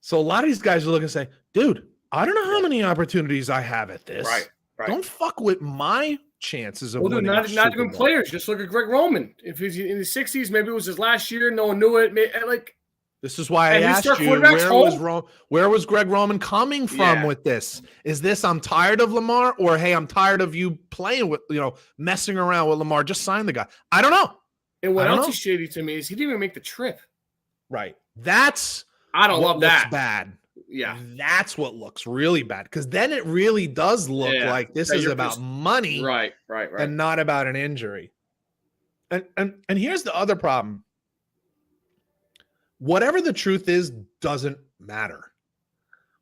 So a lot of these guys are looking and say, dude, I don't know how many opportunities I have at this. Right. Don't fuck with my chances of winning. Not even players. Just look at Greg Roman. If he's in his 60s, maybe it was his last year. No one knew it. This is why I asked you, where was Greg Roman coming from with this? Is this I'm tired of Lamar, or hey, I'm tired of you playing with, messing around with Lamar? Just sign the guy. I don't know. And what else is shady to me is he didn't even make the trip. Right. I don't love that. Bad. Yeah. That's what looks really bad, because then it really does look like this is about money. Right. And not about an injury. And here's the other problem. Whatever the truth is doesn't matter.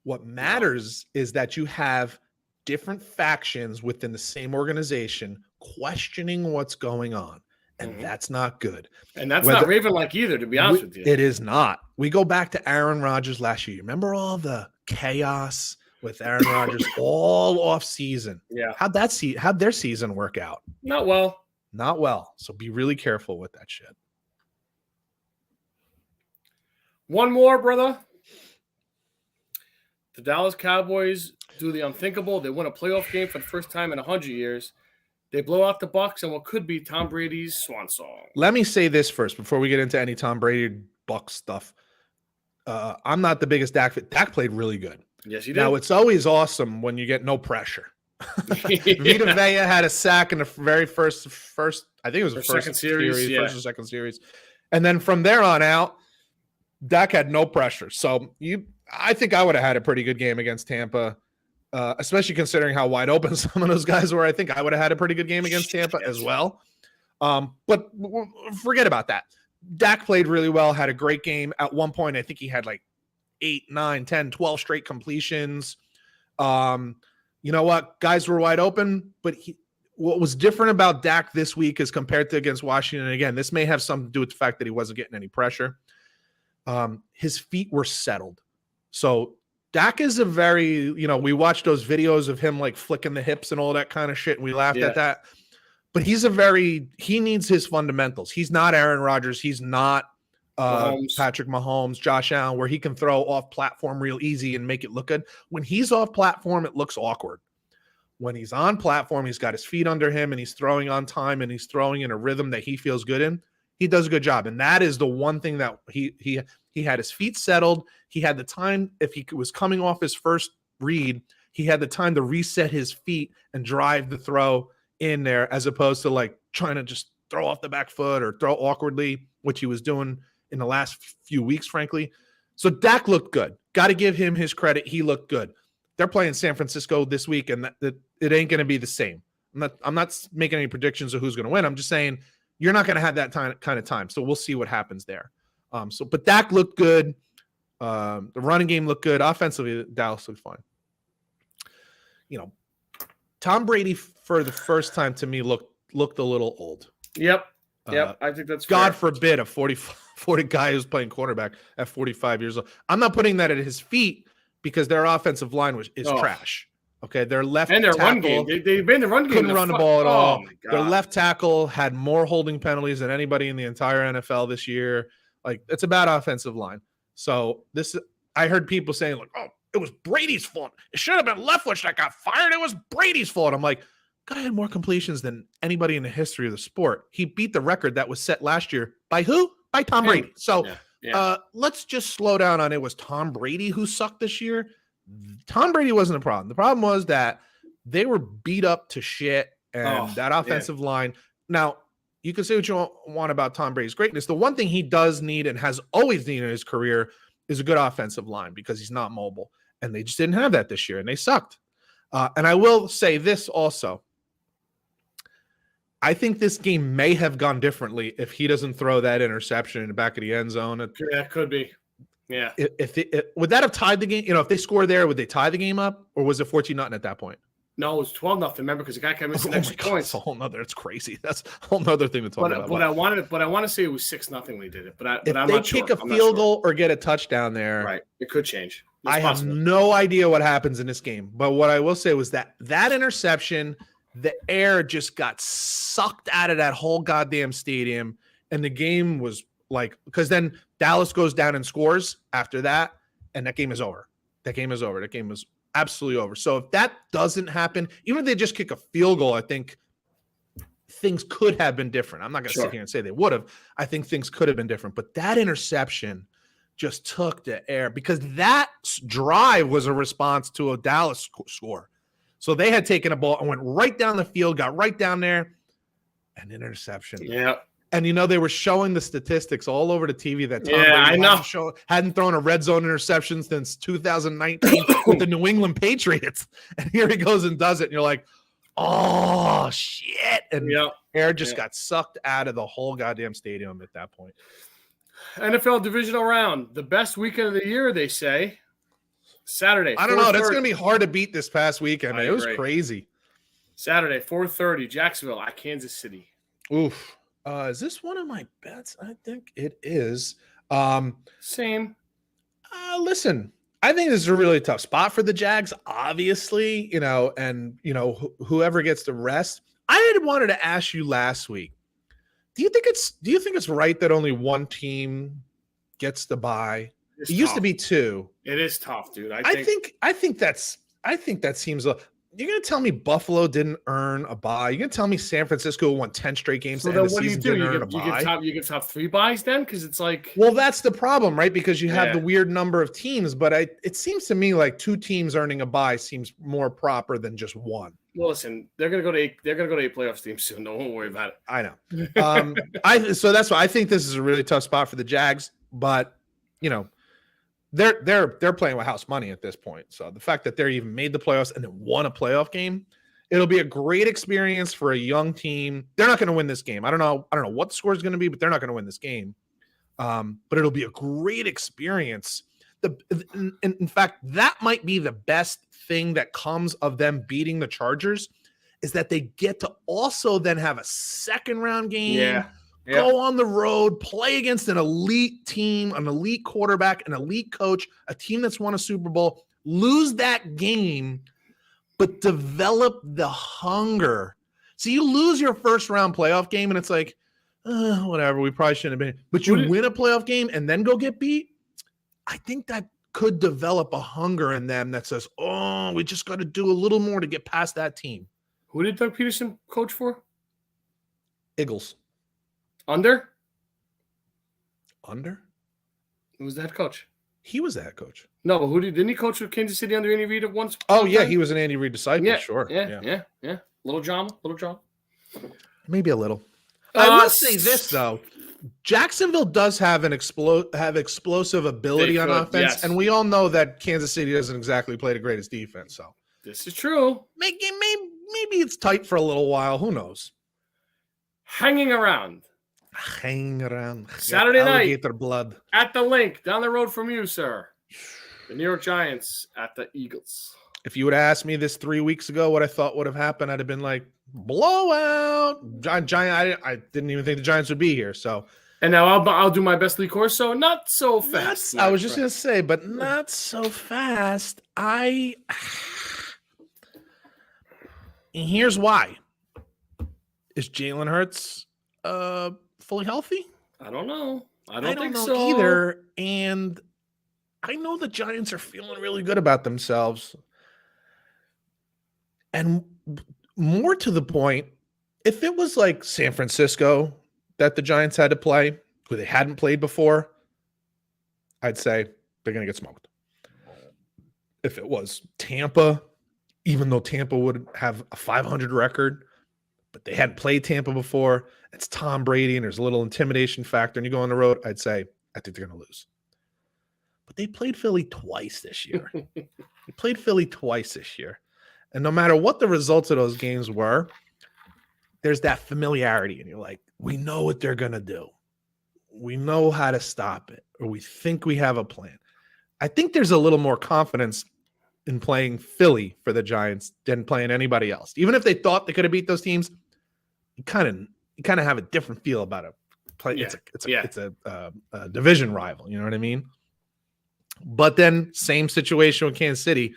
What matters is that you have different factions within the same organization questioning what's going on. And that's not good. And that's not Raven-like either, to be honest with you. It is not. We go back to Aaron Rodgers last year. Remember all the chaos with Aaron Rodgers all off season? Yeah. How'd their season work out? Not well. Not well. So be really careful with that shit. One more, brother. The Dallas Cowboys do the unthinkable. They win a playoff game for the first time in 100 years. They blow out the Bucs and what could be Tom Brady's swan song. Let me say this first before we get into any Tom Brady Bucs stuff. I'm not the biggest Dak. Dak played really good. Yes, he did. Now, it's always awesome when you get no pressure. Vita Vea had a sack in the very first I think it was the first series, first or second series. And then from there on out, Dak had no pressure. So I think I would have had a pretty good game against Tampa. Especially considering how wide open some of those guys were. I think I would have had a pretty good game against Tampa as well. But forget about that. Dak played really well, had a great game. At one point, I think he had like 8, 9, 10, 12 straight completions. You know what? Guys were wide open, but what was different about Dak this week as compared to against Washington, and again, this may have something to do with the fact that he wasn't getting any pressure. His feet were settled. So Dak is a very, we watched those videos of him like flicking the hips and all that kind of shit, and we laughed at that. But he needs his fundamentals. He's not Aaron Rodgers. He's not Patrick Mahomes, Josh Allen, where he can throw off platform real easy and make it look good. When he's off platform, it looks awkward. When he's on platform, he's got his feet under him and he's throwing on time and he's throwing in a rhythm that he feels good in. He does a good job. And that is the one thing that he had his feet settled. He had the time, if he was coming off his first read, he had the time to reset his feet and drive the throw in there, as opposed to like trying to just throw off the back foot or throw awkwardly, which he was doing in the last few weeks, frankly. So Dak looked good. Got to give him his credit. He looked good. They're playing San Francisco this week, and that it ain't going to be the same. I'm not making any predictions of who's going to win. I'm just saying you're not going to have that kind of time. So we'll see what happens there. But Dak looked good. The running game looked good. Offensively, Dallas looked fine. Tom Brady for the first time to me looked a little old. Yep. I think that's fair. God forbid a 40 guy who's playing quarterback at 45 years old. I'm not putting that at his feet because their offensive line is trash. Okay, their left and their tackle, run game. They made the run game. Couldn't run the ball at all. My God. Their left tackle had more holding penalties than anybody in the entire NFL this year. Like, it's a bad offensive line. So I heard people saying, like, oh, it was Brady's fault. It should have been Leftwich that got fired. It was Brady's fault. I'm like, guy had more completions than anybody in the history of the sport. He beat the record that was set last year by who? By Tom Brady. So let's just slow down on it. Was Tom Brady who sucked this year? Tom Brady wasn't a problem. The problem was that they were beat up to shit, and that offensive line. Now, you can say what you want about Tom Brady's greatness. The one thing he does need and has always needed in his career is a good offensive line because he's not mobile, and they just didn't have that this year, and they sucked. And I will say this also. I think this game may have gone differently if he doesn't throw that interception in the back of the end zone. Yeah, it could be. Yeah. Would that have tied the game? If they score there, would they tie the game up, or was it 14-0 at that point? No, it was 12-0. Remember, because the guy came in extra points. It's crazy. That's a whole nother thing to talk about. But I want to say it was 6-0 when they did it. But if I'm they not sure. kick a field goal or get a touchdown there, right? It could change. I have no idea what happens in this game. But what I will say was that interception, the air just got sucked out of that whole goddamn stadium, and the game was like, because then Dallas goes down and scores after that, and that game is over. That game is absolutely over. So if that doesn't happen, even if they just kick a field goal, I think things could have been different. I'm not going to sit here and say they would have. I think things could have been different. But that interception just took the air, because that drive was a response to a Dallas score. So they had taken a ball and went right down the field, got right down there, and interception. Yeah. And, they were showing the statistics all over the TV that Tom Brady hadn't thrown a red zone interception since 2019 with the New England Patriots. And here he goes and does it. And you're like, oh, shit. And air just got sucked out of the whole goddamn stadium at that point. NFL divisional round, the best weekend of the year, they say. Saturday. I don't know. That's going to be hard to beat this past weekend. It was crazy. Saturday, 4:30, Jacksonville at Kansas City. Oof. Is this one of my bets? I think it is. Same. Listen, I think this is a really tough spot for the Jags, obviously, and whoever gets the rest. I had wanted to ask you last week. Do you think it's right that only one team gets the bye? It used to be two. It is tough, dude. I think that seems you're going to tell me Buffalo didn't earn a bye? You're going to tell me San Francisco won 10 straight games to end the season, didn't earn a bye? You get top 3 buys then? Because it's like... Well, that's the problem, right? Because you have the weird number of teams, but it seems to me like 2 teams earning a bye seems more proper than just one. Well, listen, they're going to go to 8 playoff teams soon. Don't worry about it. I know. So that's why I think this is a really tough spot for the Jags, but, they're playing with house money at this point. So the fact that they're even made the playoffs and then won a playoff game, it'll be a great experience for a young team. They're not going to win this game. I don't know what the score is going to be, but they're not going to win this game. But it'll be a great experience. In fact, that might be the best thing that comes of them beating the Chargers is that they get to also then have a second round game, go on the road, play against an elite team, an elite quarterback, an elite coach, a team that's won a Super Bowl, lose that game, but develop the hunger. So you lose your first round playoff game and it's like, whatever, we probably shouldn't have been. But you win a playoff game and then go get beat. I think that could develop a hunger in them that says, oh, we just got to do a little more to get past that team. Who did Doug Peterson coach for? Eagles. Under? Who was the head coach? He was the head coach. No, but didn't he coach with Kansas City under Andy Reid at once? Oh, yeah, he was an Andy Reid disciple, sure. Yeah. Little drama. Maybe a little. I will say this, though. Jacksonville does have explosive ability on offense, and we all know that Kansas City doesn't exactly play the greatest defense. So this is true. Maybe it's tight for a little while. Who knows? Hanging around. Saturday night. Alligator blood. At the Link, down the road from you, sir. The New York Giants at the Eagles. If you would have asked me this 3 weeks ago what I thought would have happened, I'd have been like, blowout. I didn't even think the Giants would be here. So, and now I'll do my best, Lee Corso. Not so fast. I was just going to say, but not so fast. Here's why. Is Jalen Hurts fully healthy? I don't know. I don't think know so either. And I know the Giants are feeling really good about themselves. And more to the point, if it was like San Francisco that the Giants had to play, who they hadn't played before, I'd say they're going to get smoked. If it was Tampa, even though Tampa would have a 500 record, but they hadn't played Tampa before, it's Tom Brady and there's a little intimidation factor and you go on the road, I'd say, I think they're going to lose. But they played Philly twice this year. And no matter what the results of those games were, there's that familiarity. And you're like, we know what they're going to do. We know how to stop it. Or we think we have a plan. I think there's a little more confidence in playing Philly for the Giants than playing anybody else. Even if they thought they could have beat those teams, you kind of have a different feel about it. It's a division rival. You know what I mean? But then same situation with Kansas City.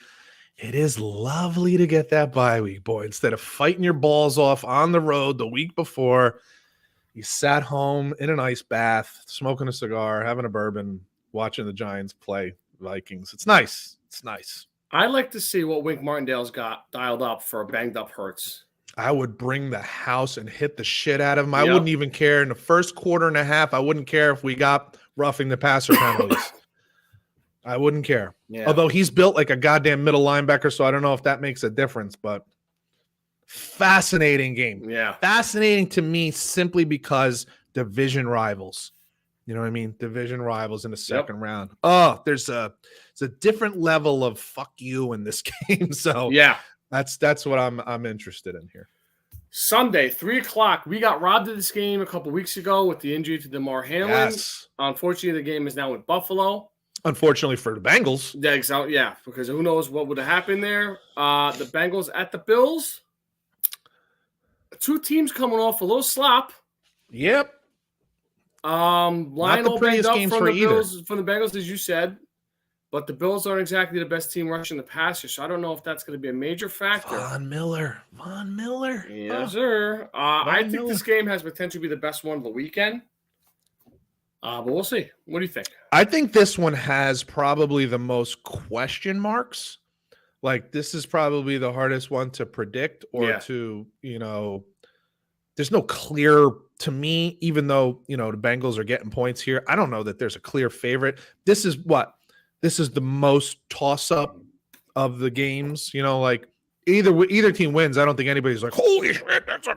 It is lovely to get that bye week, boy. Instead of fighting your balls off on the road the week before, you sat home in an ice bath, smoking a cigar, having a bourbon, watching the Giants play Vikings. It's nice. I'd like to see what Wink Martindale's got dialed up for a banged-up Hurts. I would bring the house and hit the shit out of him. I wouldn't even care. In the first quarter and a half, I wouldn't care if we got roughing the passer penalties. I wouldn't care. Yeah. Although he's built like a goddamn middle linebacker, so I don't know if that makes a difference, but fascinating game. Yeah. Fascinating to me simply because division rivals. You know what I mean? Division rivals in the second round. Oh, it's a different level of fuck you in this game. So yeah, that's what I'm interested in here. Sunday, 3:00. We got robbed of this game a couple weeks ago with the injury to DeMar Hamlin. Yes. Unfortunately, the game is now in Buffalo. Unfortunately for the Bengals. Yeah, because who knows what would have happened there. The Bengals at the Bills. Two teams coming off a little slop. Yep. Line all banged up from the Bengals, as you said. But the Bills aren't exactly the best team rushing the passer, so I don't know if that's going to be a major factor. Von Miller. Yes, sir. I think this game has potential to be the best one of the weekend. But we'll see. What do you think? I think this one has probably the most question marks. Like, this is probably the hardest one to predict or to, there's no clear, to me, even though, the Bengals are getting points here. I don't know that there's a clear favorite. This is the most toss-up of the games. Like, either team wins. I don't think anybody's like, holy shit, that's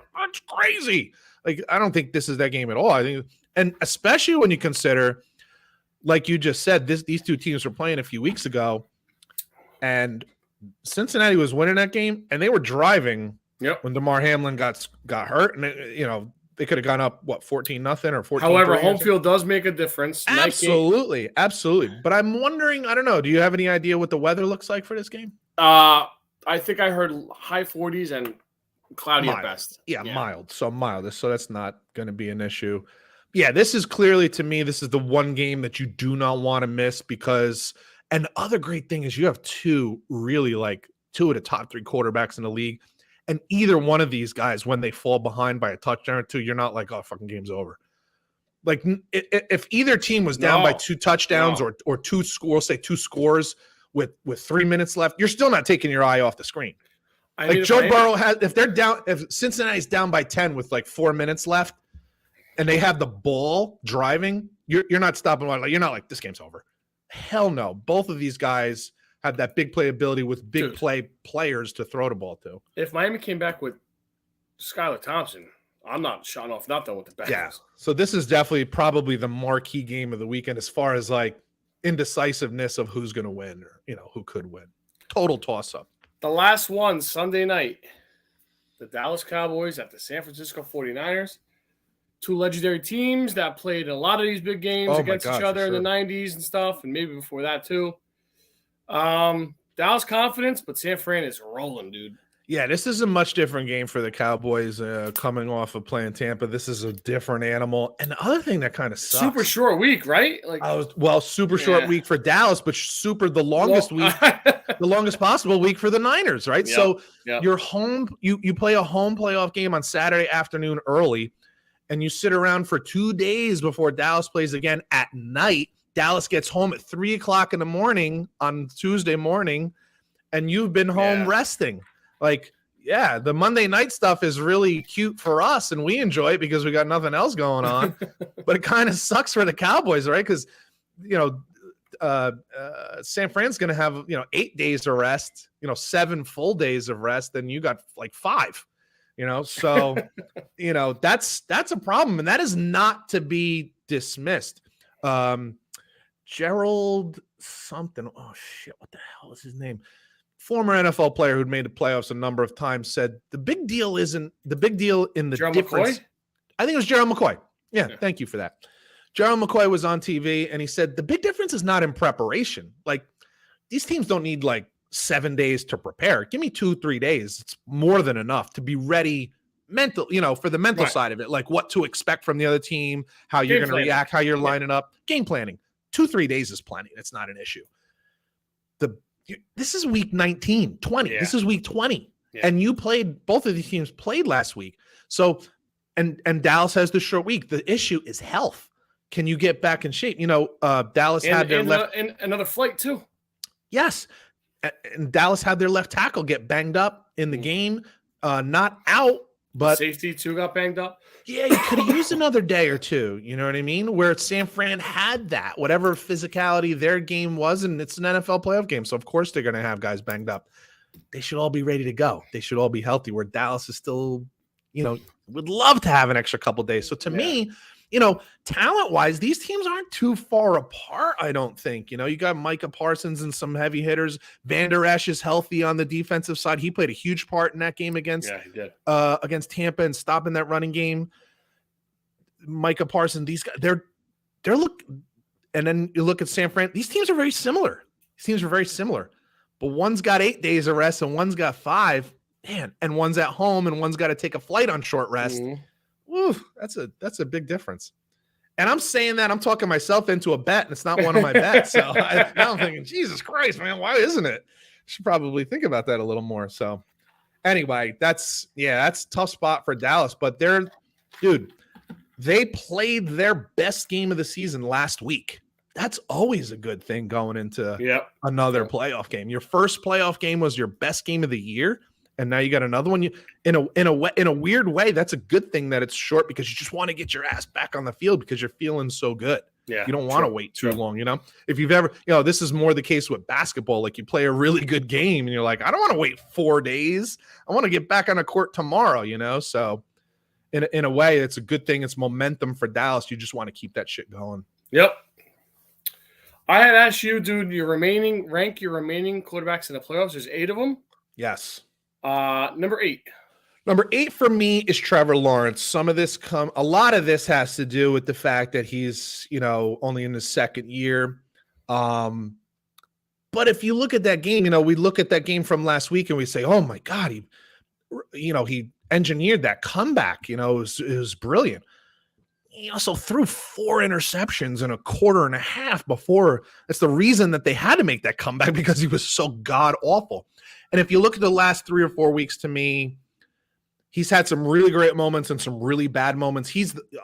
crazy. Like, I don't think this is that game at all. I think, and especially when you consider, like you just said, these two teams were playing a few weeks ago, and Cincinnati was winning that game, and they were driving when DeMar Hamlin got hurt, and they could have gone up 14-0 or 14-3. However, home field does make a difference. Absolutely. But I'm wondering, I don't know, do you have any idea what the weather looks like for this game? I think I heard high 40s and cloudy mild. At best. Yeah, mild. So mild. So that's not going to be an issue. Yeah, this is clearly, to me, this is the one game that you do not want to miss because, and the other great thing is you have two of the top 3 quarterbacks in the league. And either one of these guys, when they fall behind by a touchdown or 2, you're not like, oh, fucking game's over. Like if either team was down by 2 touchdowns or 2 scores, say 2 scores with 3 minutes left, you're still not taking your eye off the screen. Joe Burrow has, if Cincinnati's down by 10 with like 4 minutes left and they have the ball driving, you're not stopping. You're not like, this game's over. Hell no. Both of these guys have that big play ability with big players to throw the ball to. If Miami came back with Skylar Thompson, I'm not shutting off nothing with the Bengals. Yeah. So this is definitely probably the marquee game of the weekend as far as like indecisiveness of who's going to win or, who could win. Total toss-up. The last one, Sunday night, the Dallas Cowboys at the San Francisco 49ers. 2 legendary teams that played a lot of these big games against each other in the 90s and stuff, and maybe before that too. Dallas confidence, but San Fran is rolling, dude. Yeah, this is a much different game for the Cowboys coming off of playing Tampa. This is a different animal. And the other thing that kind of sucks. Super short week, right? Super short week for Dallas, but the longest week, the longest possible week for the Niners, right? Yep. So you're home, you play a home playoff game on Saturday afternoon early, and you sit around for 2 days before Dallas plays again at night. Dallas gets home at 3:00 in the morning on Tuesday morning, and you've been home resting. The Monday night stuff is really cute for us, and we enjoy it because we got nothing else going on. But it kind of sucks for the Cowboys, right? Because, San Fran's going to have, 8 days of rest, 7 full days of rest, and you got like 5. So, that's a problem, and that is not to be dismissed. Gerald something. Oh shit! What the hell is his name? Former NFL player who'd made the playoffs a number of times said the big deal isn't the big deal in the Gerald difference. McCoy? I think it was Gerald McCoy. Yeah, thank you for that. Gerald McCoy was on TV and he said the big difference is not in preparation. Like these teams don't need like 7 days to prepare. Give me 2-3 days. It's more than enough to be ready mental, for the mental side of it, like what to expect from the other team, how you're going to react, how you're lining up, game planning. 2-3 days is plenty. It's not an issue. This is week 19, 20. Yeah. This is week 20. Yeah. And both of these teams played last week. So, and Dallas has the short week. The issue is health. Can you get back in shape? Dallas had their left. And another flight too. Yes. And Dallas had their left tackle get banged up in the game. Not out, but safety too got banged up. Yeah, you could have used another day or two. You know what I mean? Where San Fran had that, whatever physicality their game was, and it's an NFL playoff game. So, of course, they're going to have guys banged up. They should all be ready to go. They should all be healthy, where Dallas is still, would love to have an extra couple days. So, to me, talent-wise, these teams aren't too far apart, I don't think. You got Micah Parsons and some heavy hitters. Van Der Esch is healthy on the defensive side. He played a huge part in that game against Tampa and stopping that running game. Micah Parsons, these guys, they're and then you look at San Fran. These teams are very similar. But one's got 8 days of rest and one's got 5. Man, and one's at home and one's got to take a flight on short rest. Mm-hmm. Ooh, that's a big difference. And I'm saying that I'm talking myself into a bet, and it's not one of my bets. So I'm thinking, Jesus Christ, man, why isn't it? I should probably think about that a little more. So anyway, that's a tough spot for Dallas. But they played their best game of the season last week. That's always a good thing going into another playoff game. Your first playoff game was your best game of the year. And now you got another one. In a weird way, that's a good thing that it's short because you just want to get your ass back on the field because you're feeling so good. Yeah, you don't want to wait too long. If you've ever, this is more the case with basketball. Like you play a really good game and you're like, I don't want to wait 4 days. I want to get back on the court tomorrow. So in a way, it's a good thing. It's momentum for Dallas. You just want to keep that shit going. Yep. I had asked you, dude, rank your remaining quarterbacks in the playoffs. There's 8 of them. Yes. Number 8. Number 8 for me is Trevor Lawrence. A lot of this has to do with the fact that he's, only in his second year. But if you look at that game, we look at that game from last week and we say, oh my God, he engineered that comeback. It was brilliant. He also threw 4 interceptions in a quarter and a half before. That's the reason that they had to make that comeback, because he was so god awful. And if you look at the last 3 or 4 weeks, to me, he's had some really great moments and some really bad moments.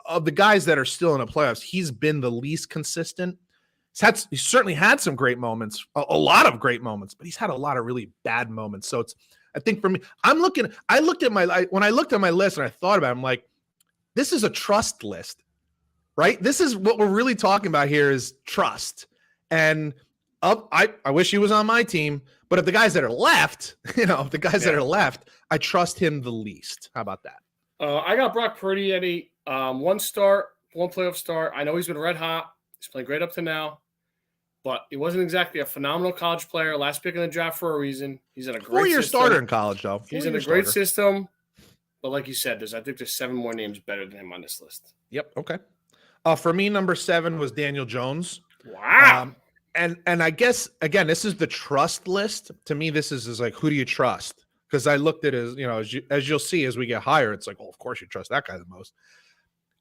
Of the guys that are still in the playoffs, he's been the least consistent. He's certainly had some great moments, a lot of great moments, but he's had a lot of really bad moments. So I think for me, when I looked at my list and I thought about it, I'm like, this is a trust list, right? This is what we're really talking about here, is trust. And I wish he was on my team, but if the guys that are left, that are left, I trust him the least. How about that? I got Brock Purdy at 8. 1 playoff start. I know he's been red hot. He's playing great up to now, but he wasn't exactly a phenomenal college player. Last pick in the draft for a reason. He's in a great 4-year starter in college, though. He's in a great system. But like you said, I think there's 7 more names better than him on this list. Yep. Okay. For me, number 7 was Daniel Jones. Wow. And I guess, again, this is the trust list. To me, this is like, who do you trust? Because I looked at it as you'll see as we get higher, it's like, oh, of course you trust that guy the most.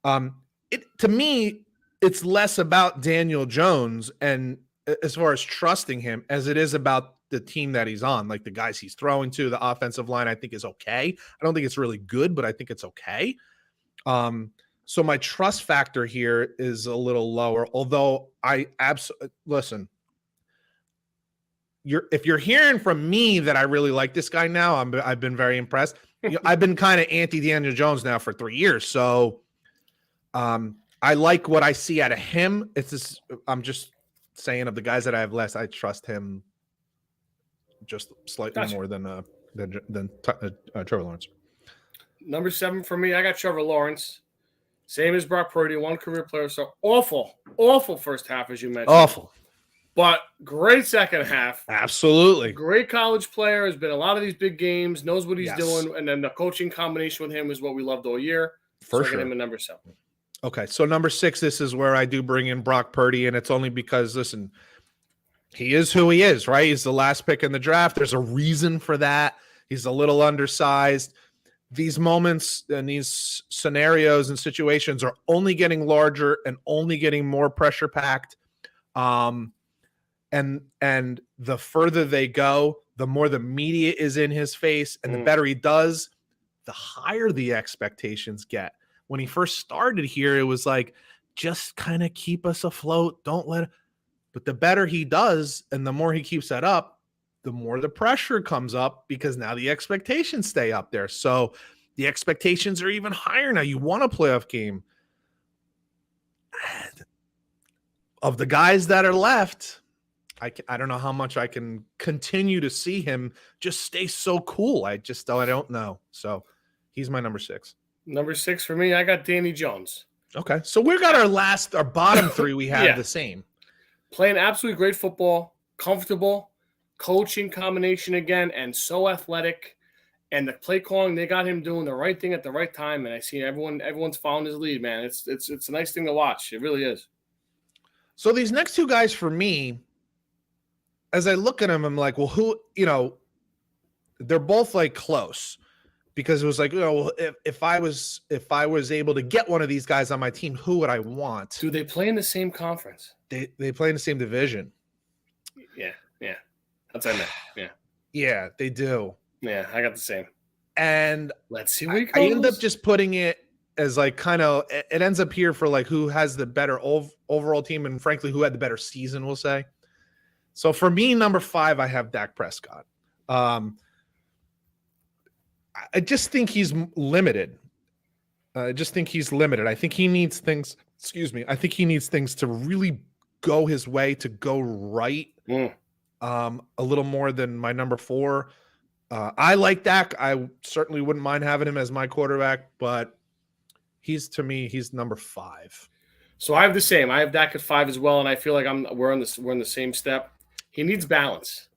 To me, it's less about Daniel Jones and as far as trusting him as it is about the team that he's on, like the guys he's throwing to. The offensive line, I think, is okay. I don't think it's really good, but I think it's okay. So my trust factor here is a little lower, although I absolutely listen. If you're hearing from me that I really like this guy now, I've been very impressed. I've been kind of anti Daniel Jones now for 3 years, so I like what I see out of him. I'm just saying, of the guys that I have less, I trust him just slightly more than Trevor Lawrence. Number 7 for me, I got Trevor Lawrence. Same as Brock Purdy, 1 career player. So awful first half, as you mentioned. Awful. But great second half. Absolutely. Great college player. Has been a lot of these big games, knows what he's doing. And then the coaching combination with him is what we loved all year. For sure. I got him at number 7. Okay, so number 6, this is where I do bring in Brock Purdy, and it's only because, listen, he is who he is, right? He's the last pick in the draft. There's a reason for that. He's a little undersized. These moments and these scenarios and situations are only getting larger and only getting more pressure packed. And the further they go, the more the media is in his face, and the better he does, the higher the expectations get. When he first started here, it was like, just kind of keep us afloat. Don't let it. But the better he does, and the more he keeps that up, the more the pressure comes up, because now the expectations stay up there. So the expectations are even higher now. You want a playoff game. Of the guys that are left, I don't know how much I can continue to see him just stay so cool. I don't know. So he's my number 6. Number 6 for me, I got Danny Jones. Okay. So we got our bottom 3 we have the same. Playing absolutely great football, comfortable, coaching combination again, and so athletic. And the play calling, they got him doing the right thing at the right time. And I see everyone's following his lead, man. It's a nice thing to watch. It really is. So these next 2 guys for me, as I look at them, I'm like, well, who, they're both like close, because it was like, if I was able to get one of these guys on my team, who would I want? Do they play in the same conference? They play in the same division. Yeah. That's what I meant. Yeah. Yeah, they do. Yeah, I got the same. And let's see what I end up just putting it as like it ends up here for like who has the better overall team, and frankly, who had the better season, we'll say. So for me, number 5, I have Dak Prescott. I just think he's limited. I think he needs things. I think he needs things to really go his way, to go right. A little more than my number 4. I like Dak. I certainly wouldn't mind having him as my quarterback, but to me, he's number 5. So I have the same. I have Dak at 5 as well, and I feel like we're in the same step. He needs balance.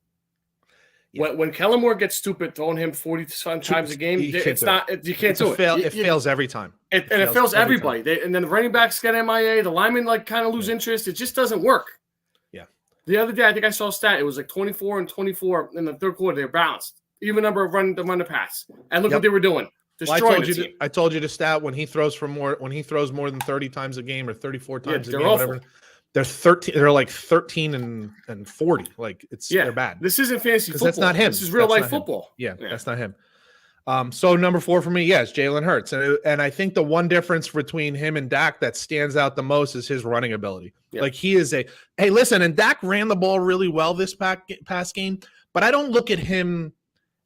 When Kellen Moore gets stupid, throwing him 40 times a game, you can't do it. It fails every time. And it fails everybody. And then the running backs get MIA. The linemen kind of lose interest. It just doesn't work. Yeah. The other day, I think I saw a stat. It was like 24 and 24 in the third quarter. They were balanced. Even number of run to pass. And look what they were doing. Destroying the team. I told you the stat when he throws more than 30 times a game or 34 times a game, whatever. They're 13. They're like 13 and 40. Like they're bad. This isn't fantasy football. That's not him. This is real life football. Yeah, that's not him. So number 4 for me, yes, Jalen Hurts, and I think the one difference between him and Dak that stands out the most is his running ability. Yeah. Like he is and Dak ran the ball really well this past game, but I don't look at him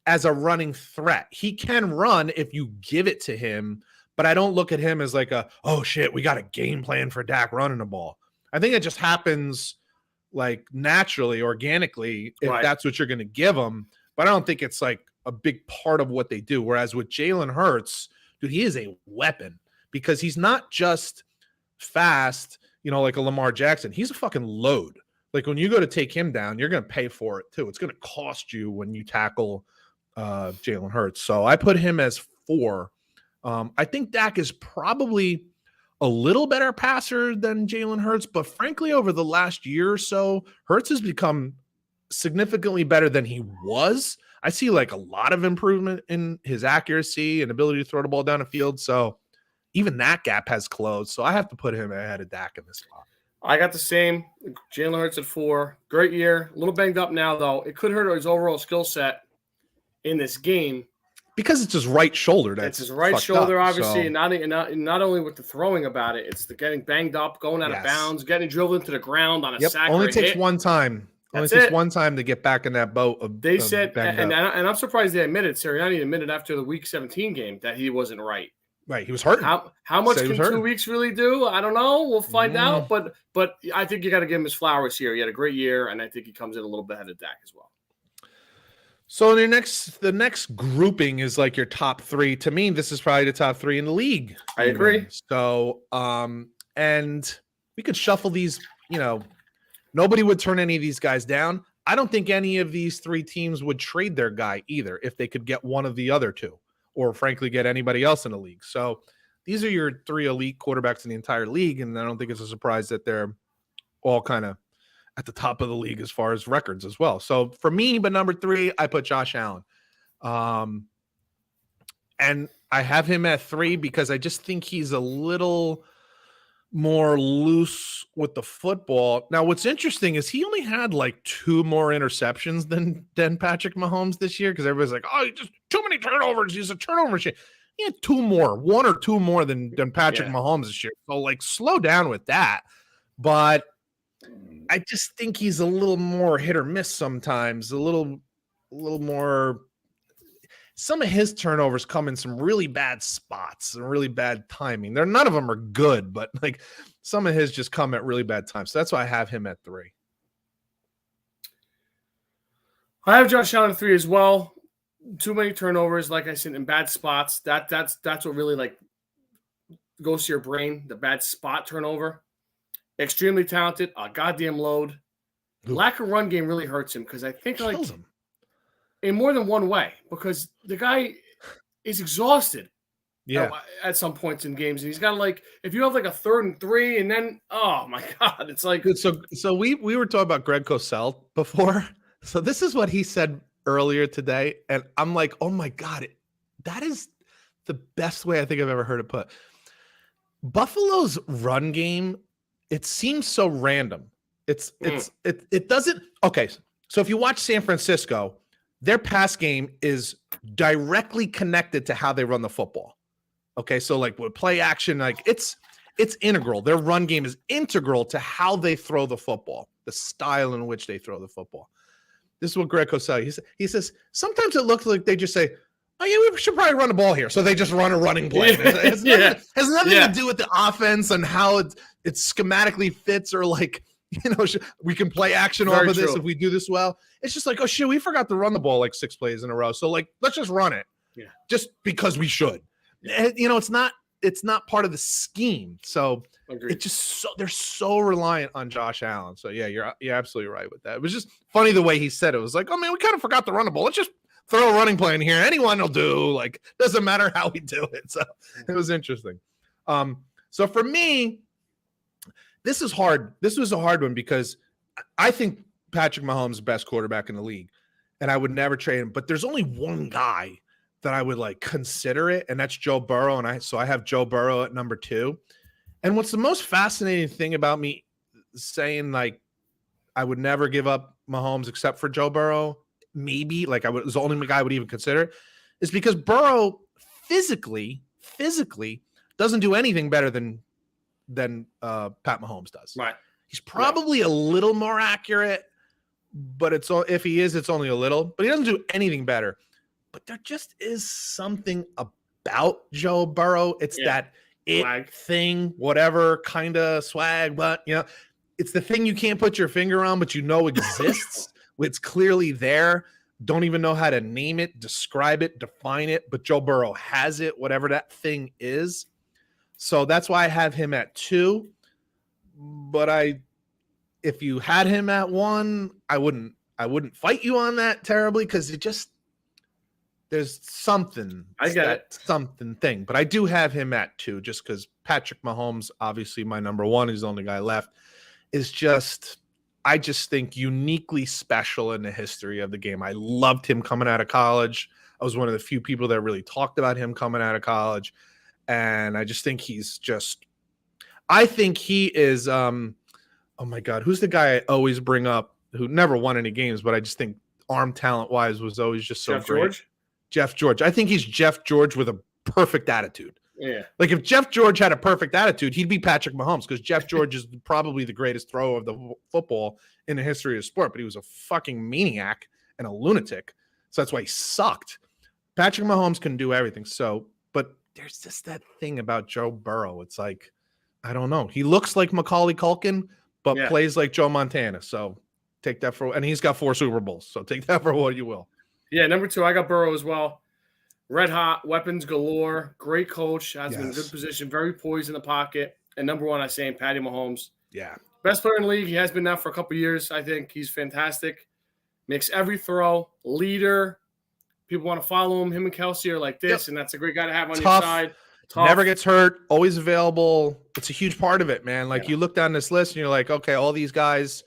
as a running threat. He can run if you give it to him, but I don't look at him as like oh shit, we got a game plan for Dak running the ball. I think it just happens like naturally, organically, if that's what you're going to give him. But I don't think it's like a big part of what they do. Whereas with Jalen Hurts, dude, he is a weapon because he's not just fast, like a Lamar Jackson. He's a fucking load. Like when you go to take him down, you're going to pay for it too. It's going to cost you when you tackle Jalen Hurts. So I put him as 4. I think Dak is probably a little better passer than Jalen Hurts, but frankly, over the last year or so, Hurts has become significantly better than he was. I see like a lot of improvement in his accuracy and ability to throw the ball down the field. So even that gap has closed. So I have to put him ahead of Dak in this spot. I got the same. Jalen Hurts at 4. Great year. A little banged up now, though. It could hurt his overall skill set in this game. Because it's his right shoulder. It's his right shoulder, obviously, and not only with the throwing about it, it's the getting banged up, going out of bounds, getting drilled into the ground on a sack. Only takes one time. Only takes one time to get back in that boat. They said, and I'm surprised they admitted, Sirianni admitted after the Week 17 game that he wasn't right. Right, he was hurt. How much can 2 weeks really do? I don't know. We'll find out. But I think you got to give him his flowers here. He had a great year, and I think he comes in a little bit ahead of Dak as well. So the next grouping is like your top 3. To me, this is probably the top 3 in the league. I agree. So, and we could shuffle these. Nobody would turn any of these guys down. I don't think any of these 3 teams would trade their guy either if they could get one of the other 2, or frankly get anybody else in the league. So these are your 3 elite quarterbacks in the entire league, and I don't think it's a surprise that they're all kind of at the top of the league as far as records as well. So for me, but number 3, I put Josh Allen. And I have him at 3 because I just think he's a little more loose with the football. Now, what's interesting is he only had like 2 more interceptions than Patrick Mahomes this year, because everybody's like, oh, just too many turnovers. He's a turnover machine. He had 1 or 2 more than Patrick Mahomes this year. So like slow down with that. But I just think he's a little more hit or miss sometimes, a little more. Some of his turnovers come in some really bad spots and really bad timing. None of them are good, but like some of his just come at really bad times. So that's why I have him at 3. I have Josh Allen at 3 as well. Too many turnovers, like I said, in bad spots. That's what really like goes to your brain, the bad spot turnover. Extremely talented, a goddamn load. Lack of run game really hurts him because I think kills him in more than one way, because the guy is exhausted at some points in games. And he's got if you have like a 3rd and 3 and then, oh my God, it's like. So we were talking about Greg Cosell before. So this is what he said earlier today. And I'm like, oh my God, that is the best way I think I've ever heard it put. Buffalo's run game, it seems so random. It doesn't. Okay. So if you watch San Francisco, their pass game is directly connected to how they run the football. Okay. So like with play action, like it's integral. Their run game is integral to how they throw the football, the style in which they throw the football. This is what Greg Cosell, he says, sometimes it looks like they just say, oh yeah, we should probably run the ball here. So they just run a running play. It has nothing to do with the offense and how it schematically fits, or like, we can play action off of this if we do this well. It's just like, oh shit, we forgot to run the ball like 6 plays in a row. So like, let's just run it. Yeah. Just because we should. Yeah. It's it's not part of the scheme. So Agreed. it just they're so reliant on Josh Allen. So yeah, you're absolutely right with that. It was just funny the way he said it. It was like, oh man, we kind of forgot to run the ball. Let's just throw a running play in here. Anyone will do. Like, doesn't matter how we do it. So it was interesting. So for me, this is hard. This was a hard one because I think Patrick Mahomes is the best quarterback in the league, and I would never trade him. But there's only one guy that I would like consider it, and that's Joe Burrow. And I have Joe Burrow at number 2. And what's the most fascinating thing about me saying like I would never give up Mahomes except for Joe Burrow, maybe like was the only guy I would even consider, is because Burrow physically doesn't do anything better than Pat Mahomes does. Right. He's probably a little more accurate, but if he is, it's only a little. But he doesn't do anything better. But there just is something about Joe Burrow. It's that swag thing, whatever kind of swag, but it's the thing you can't put your finger on, but exists. It's clearly there. Don't even know how to name it, describe it, define it, but Joe Burrow has it, whatever that thing is. So that's why I have him at 2. But if you had him at 1, I wouldn't fight you on that terribly because there's something. I get it. Something thing. But I do have him at 2 just because Patrick Mahomes, obviously my number 1, he's the only guy left, is I just think uniquely special in the history of the game. I loved him coming out of college. I was one of the few people that really talked about him coming out of college. And I just think I think he is, oh my God, who's the guy I always bring up who never won any games, but I just think arm talent wise was always just so Jeff great. George? Jeff George. I think he's Jeff George with a perfect attitude. Yeah. Like if Jeff George had a perfect attitude, he'd be Patrick Mahomes because Jeff George is probably the greatest thrower of the football in the history of the sport, but he was a fucking maniac and a lunatic. So that's why he sucked. Patrick Mahomes can do everything. So, but there's just that thing about Joe Burrow. It's like, I don't know. He looks like Macaulay Culkin, but plays like Joe Montana. So take that and he's got 4 Super Bowls. So take that for what you will. Yeah, number 2, I got Burrow as well. Red hot, weapons galore, great coach, has been in good position, very poised in the pocket. And number 1, I say Patty Mahomes. Yeah. Best player in the league. He has been now for a couple of years. I think he's fantastic. Makes every throw. Leader. People want to follow him. Him and Kelsey are like this, and that's a great guy to have on your side. Tough. Never gets hurt. Always available. It's a huge part of it, man. Like you look down this list and you're like, okay, all these guys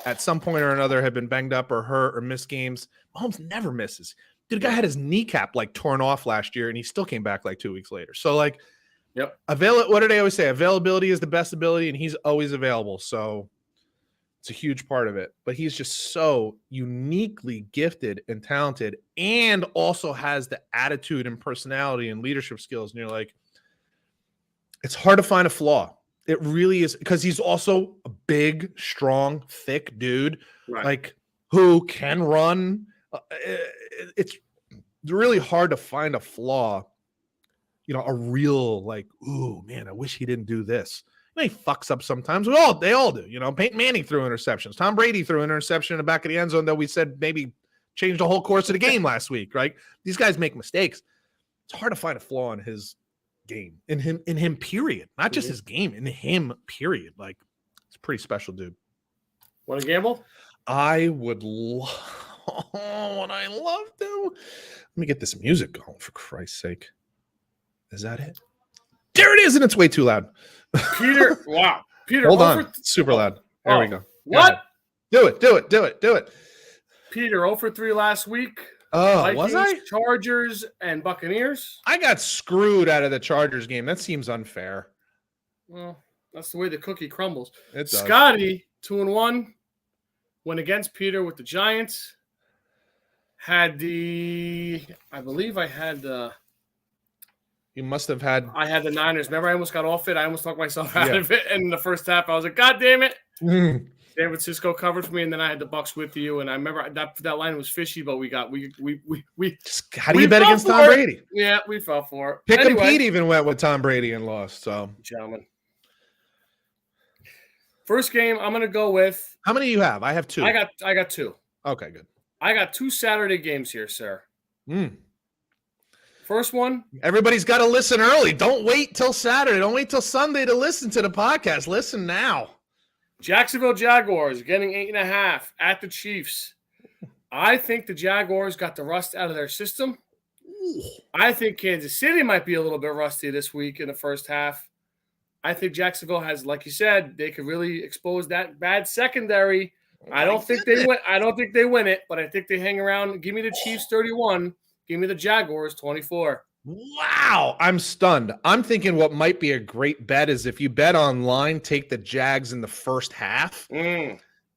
at some point or another have been banged up or hurt or missed games. Mahomes never misses. Dude, the guy had his kneecap like torn off last year and he still came back like 2 weeks later. So like, what do they always say? Availability is the best ability, and he's always available. So it's a huge part of it. But he's just so uniquely gifted and talented, and also has the attitude and personality and leadership skills. And you're like, it's hard to find a flaw. It really is, because he's also a big, strong, thick dude, like who can run. It's really hard to find a flaw. A real like, ooh, man, I wish he didn't do this. He fucks up sometimes. They all do. Peyton Manning threw interceptions. Tom Brady threw an interception in the back of the end zone that we said maybe changed the whole course of the game last week, right? These guys make mistakes. It's hard to find a flaw in his game, in him, period. Not just his game, in him, period. Like, it's a pretty special dude. Want to gamble? I would what I love to. Let me get this music going, for Christ's sake. Is that it? There it is, and it's way too loud. Peter, wow. Peter, hold on. Super loud. There we go. What? Do it. Peter, 0 for 3 last week. Oh, Vikings, was I? Chargers and Buccaneers. I got screwed out of the Chargers game. That seems unfair. Well, that's the way the cookie crumbles. It does. Scotty, 2-1, went against Peter with the Giants. I believe I had the. You must have had. I had the Niners. Remember, I almost got off it. I almost talked myself out of it. And in the first half, I was like, God damn it. San Francisco covered for me, and then I had the Bucs with you. And I remember that line was fishy, but we how do you bet against Tom Brady? Yeah, we fell for it. Pick and Pete even went with Tom Brady and lost. So, gentlemen, first game I'm gonna go with. How many do you have? I have 2. I got 2. Okay, good. I got 2 Saturday games here, sir. First one. Everybody's got to listen early. Don't wait till Saturday. Don't wait till Sunday to listen to the podcast. Listen now. Jacksonville Jaguars getting 8.5 at the Chiefs. I think the Jaguars got the rust out of their system. I think Kansas City might be a little bit rusty this week in the first half. I think Jacksonville has, like you said, they could really expose that bad secondary. I don't think they win it, but I think they hang around. Give me the Chiefs 31. Give me the Jaguars 24. Wow, I'm stunned. I'm thinking what might be a great bet is if you bet online, take the Jags in the first half.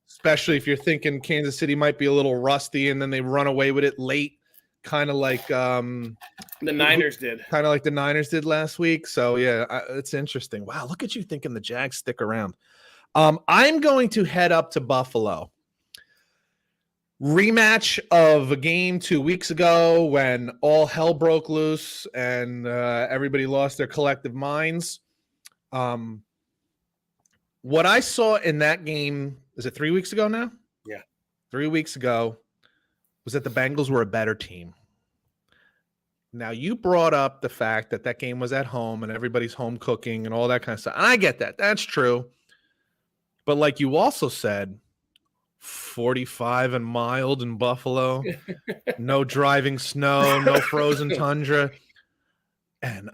Especially if you're thinking Kansas City might be a little rusty and then they run away with it late, kind of like the Niners did. Kind of like the Niners did last week. So, yeah, it's interesting. Wow, look at you thinking the Jags stick around. I'm going to head up to Buffalo. Rematch of a game 2 weeks ago when all hell broke loose and everybody lost their collective minds. What I saw in that game, is it 3 weeks ago now? Yeah. 3 weeks ago was that the Bengals were a better team. Now, you brought up the fact that that game was at home and everybody's home cooking and all that kind of stuff. And I get that. That's true. But like you also said, 45 and mild in Buffalo, no driving snow, no frozen tundra. And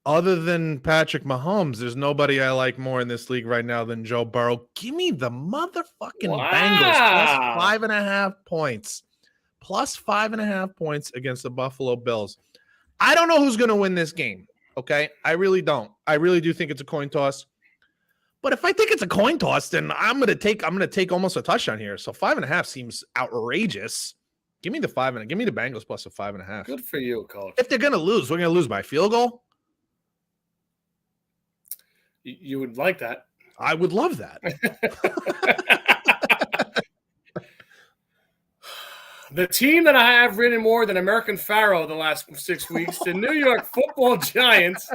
other than Patrick Mahomes, there's nobody I like more in this league right now than Joe Burrow. Give me the motherfucking Bengals plus 5.5 points. Plus 5.5 points against the Buffalo Bills. I don't know who's going to win this game, okay? I really don't. I really do think it's a coin toss. But if I think it's a coin toss, then I'm gonna take almost a touchdown here. So 5.5 seems outrageous. Give me the 5 and give me the Bengals plus a 5.5. Good for you, coach. If they're gonna lose, we're gonna lose by field goal. You would like that. I would love that. The team that I have ridden more than American Pharaoh the last 6 weeks, the New York Football Giants.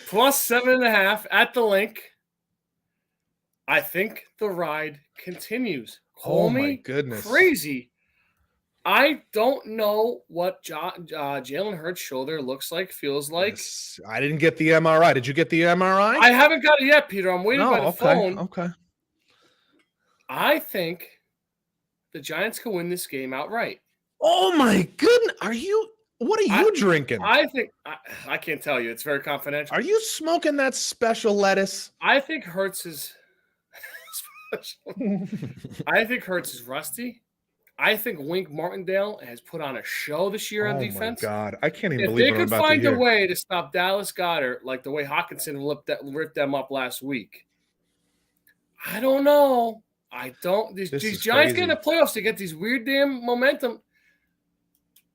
Plus 7.5 at the link. I think the ride continues. Call me my goodness. Crazy. I don't know what Jalen Hurts' shoulder looks like, feels like. Yes. I didn't get the MRI. Did you get the MRI? I haven't got it yet, Peter. I'm waiting by the phone. Okay. I think the Giants can win this game outright. Oh, my goodness. What are you drinking? I think I can't tell you. It's very confidential. Are you smoking that special lettuce? I think Hurts is special. I think Hurts is rusty. I think Wink Martindale has put on a show this year on defense. Oh, my God. I can't even if believe they what I'm could about find to hear. a way to stop Dallas Goedert like the way Hawkinson ripped them up last week, I don't know. These Giants get in the playoffs to get these weird damn momentum.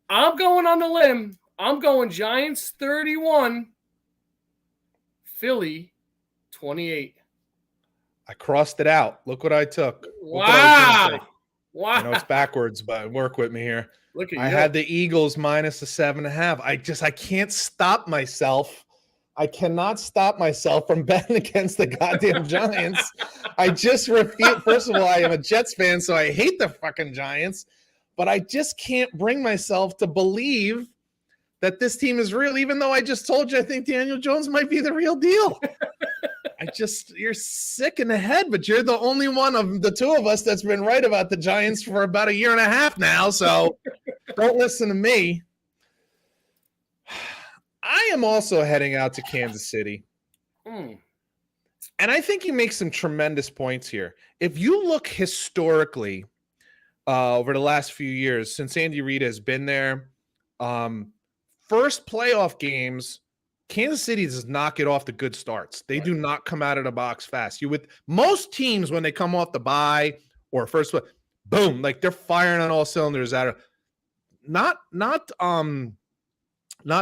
I'm going on the limb. I'm going Giants 31, Philly 28. I crossed it out. Look what I took. Wow. I know it's backwards, but work with me here. Look at I had the Eagles minus a 7.5. I can't stop myself. I cannot stop myself from betting against the goddamn Giants. I just refuse. First of all, I am a Jets fan, so I hate the fucking Giants. But I just can't bring myself to believe that this team is real, even though I just told you I think Daniel Jones might be the real deal. You're sick in the head, but you're the only one of the two of us that's been right about the Giants for about 1.5 years now, so don't listen to me. I am also heading out to Kansas City. And I think you make some tremendous points here. If you look historically over the last few years, since Andy Reid has been there, first playoff games, Kansas City does not get off the good starts. They do not come out of the box fast. Most teams, when they come off the bye or first, boom, like they're firing on all cylinders out of not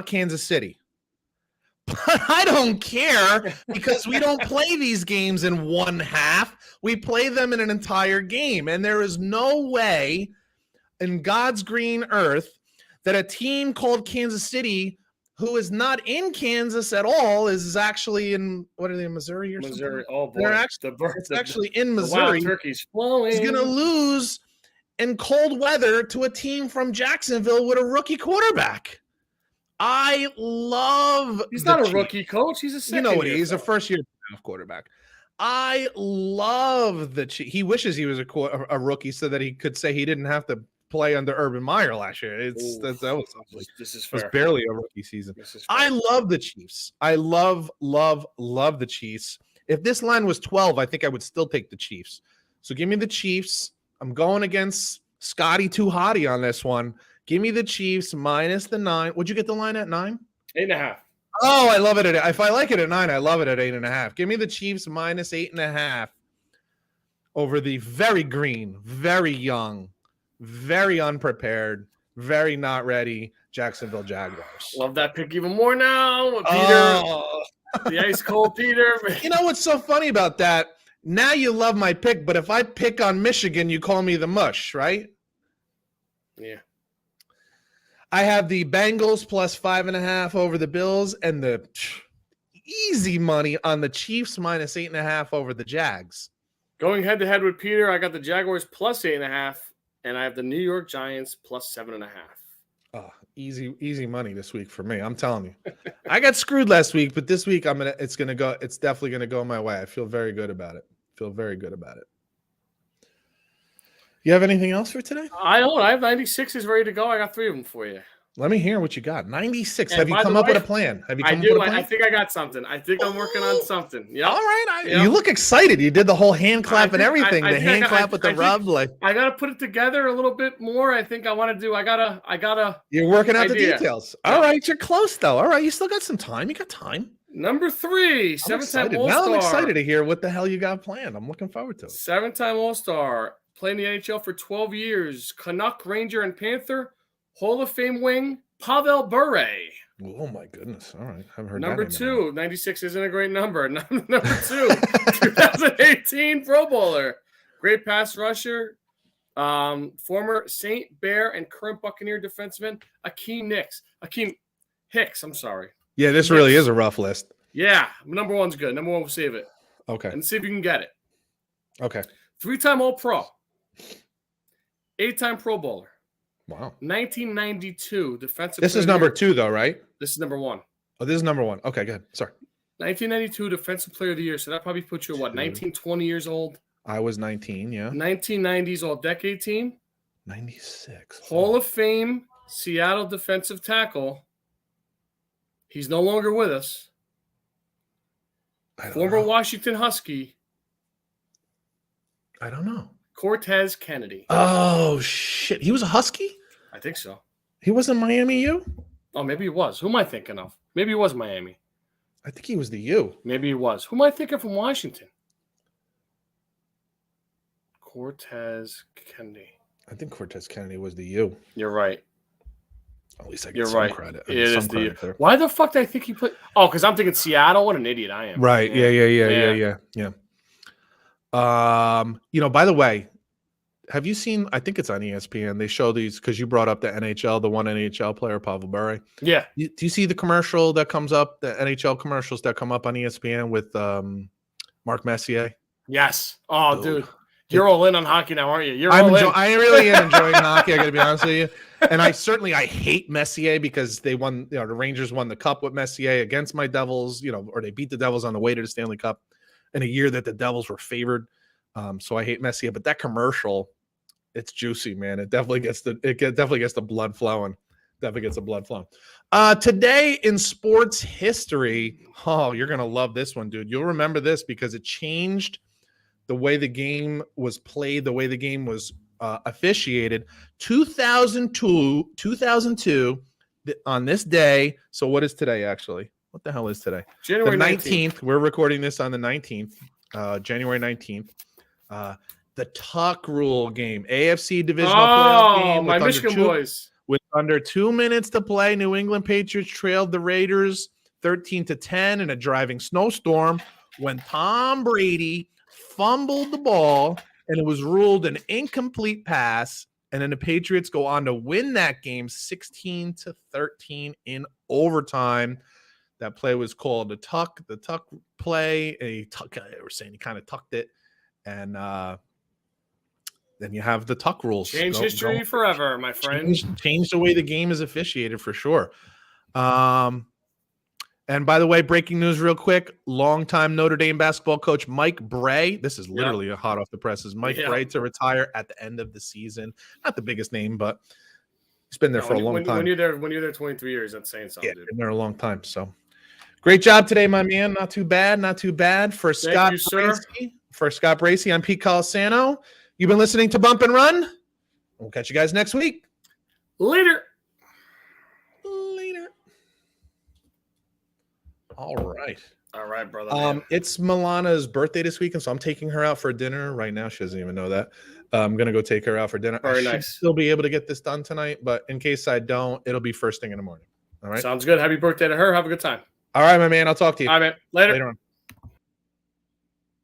Kansas City. But I don't care because we don't play these games in one half. We play them in an entire game. And there is no way in God's green earth that a team called Kansas City, who is not in Kansas at all, is actually in, what are they, Missouri or something? Oh, boy. They're actually in Missouri. The wild turkey's flowing. Is going to lose in cold weather to a team from Jacksonville with a rookie quarterback. I love He's the not a Chiefs. rookie coach. He's a second You know what? year He's a coach. first-year quarterback. I love the Chiefs. He wishes he was a rookie so that he could say he didn't have to play under Urban Meyer last year. That was ugly. This is It was fair. barely a rookie season. This is fair. I love the Chiefs. I love the Chiefs. If this line was 12, I think I would still take the Chiefs. So give me the Chiefs. I'm going against Scotty Too Hottie on this one. Give me the Chiefs minus the 9. Would you get the line at 9? 8.5. Oh, I love it. If I like it at 9, I love it at 8.5. Give me the Chiefs minus 8.5 over the very green, very young, very unprepared, very not ready Jacksonville Jaguars. Love that pick even more now. Peter, the ice cold Peter. You know what's so funny about that? Now you love my pick, but if I pick on Michigan, you call me the mush, right? Yeah. I have the Bengals plus 5.5 over the Bills and the easy money on the Chiefs minus 8.5 over the Jags. Going head to head with Peter, I got the Jaguars plus 8.5, and I have the New York Giants plus 7.5. Oh, easy money this week for me. I'm telling you. I got screwed last week, but this week it's definitely gonna go my way. I feel very good about it. You have anything else for today? I don't. I have 96s ready to go. I got 3 of them for you. Let me hear what you got. 96. And have you come up with a plan? I do. I think I got something. I think I'm working on something. Yep. All right. You look excited. You did the whole hand clap and everything. The hand clap with the rub. I got to put it together a little bit more. I think I want to do. I gotta. You're working out idea. the details. All right. You're close though. All right. You still got some time. You got time. Number 3, 7-time All-Star. Now I'm excited to hear what the hell you got planned. I'm looking forward to it. 7-time All-Star. Playing the NHL for 12 years. Canuck, Ranger, and Panther. Hall of Fame wing, Pavel Bure. Oh, my goodness. All right. I've heard Number that 2, 96 isn't a great number. Number 2, 2018 Pro Bowler. Great pass rusher. Former Saint, Bear, and current Buccaneer defenseman, Akeem Hicks, I'm sorry. Yeah, this really is a rough list. Yeah, number 1's good. Number 1, we'll save it. Okay. And see if you can get it. Okay. 3-time All-Pro. 8-time Pro Bowler. Wow. 1992 defensive. This is number 2, though, right? This is number 1. Oh, this is number 1. Okay, good. Sorry. 1992 defensive player of the year. So that probably puts you, 19, 20 years old? I was 19, yeah. 1990s all-decade team. 96. Hall of Fame Seattle defensive tackle. He's no longer with us. Former Washington Husky. I don't know. Cortez Kennedy. Oh, shit. He was a Husky? I think so. He was in Miami U? Oh, maybe he was. Who am I thinking of? Maybe he was Miami. I think he was the U. Maybe he was. Who am I thinking from Washington? Cortez Kennedy. I think Cortez Kennedy was the U. You're right. At least I get some credit. It is the U. Why the fuck did I think he played? Oh, because I'm thinking Seattle. What an idiot I am. Right. Yeah. By the way, have you seen, I think it's on ESPN, they show these, because you brought up the NHL, the one NHL player, Pavel Bure. Yeah. Do you see the commercial that comes up, the NHL commercials that come up on ESPN with Mark Messier? Yes. Oh, dude. You're all in on hockey now, aren't you? I really am enjoying hockey, I got to be honest with you. And I hate Messier because they won, the Rangers won the cup with Messier against my Devils, or they beat the Devils on the way to the Stanley Cup in a year that the Devils were favored. So I hate Messier, but that commercial, it's juicy, man. It definitely gets the blood flowing. Definitely gets the blood flowing. Today in sports history, you're gonna love this one, dude. You'll remember this because it changed the way the game was played, the way the game was officiated. 2002 on this day. So what is today, actually? What the hell is today? January 19th. We're recording this on the 19th, January 19th. The Tuck Rule game, AFC divisional playoff game. My Michigan boys. With under 2 minutes to play, New England Patriots trailed the Raiders 13-10 in a driving snowstorm when Tom Brady fumbled the ball and it was ruled an incomplete pass. And then the Patriots go on to win that game 16-13 in overtime. That play was called the tuck play. They were saying he kind of tucked it. And then you have the tuck rules. Change history forever, my friend. Change the way the game is officiated for sure. And by the way, breaking news real quick, longtime Notre Dame basketball coach Mike Bray, this is literally a hot off the presses, Mike Bray to retire at the end of the season. Not the biggest name, but he's been there for a long time. When you're there 23 years, that's saying something, dude. Been there a long time. So great job today, my man. Not too bad. For Scott Bracey, I'm Pete Colasano. You've been listening to Bump and Run. We'll catch you guys next week. Later. All right, brother. It's Milana's birthday this weekend, so I'm taking her out for dinner right now. She doesn't even know that. I'm gonna go take her out for dinner. Very I should nice. still be able to get this done tonight, but in case I don't, it'll be first thing in the morning. All right. Sounds good. Happy birthday to her. Have a good time. All right, my man. I'll talk to you. All right, man. Later. Later on.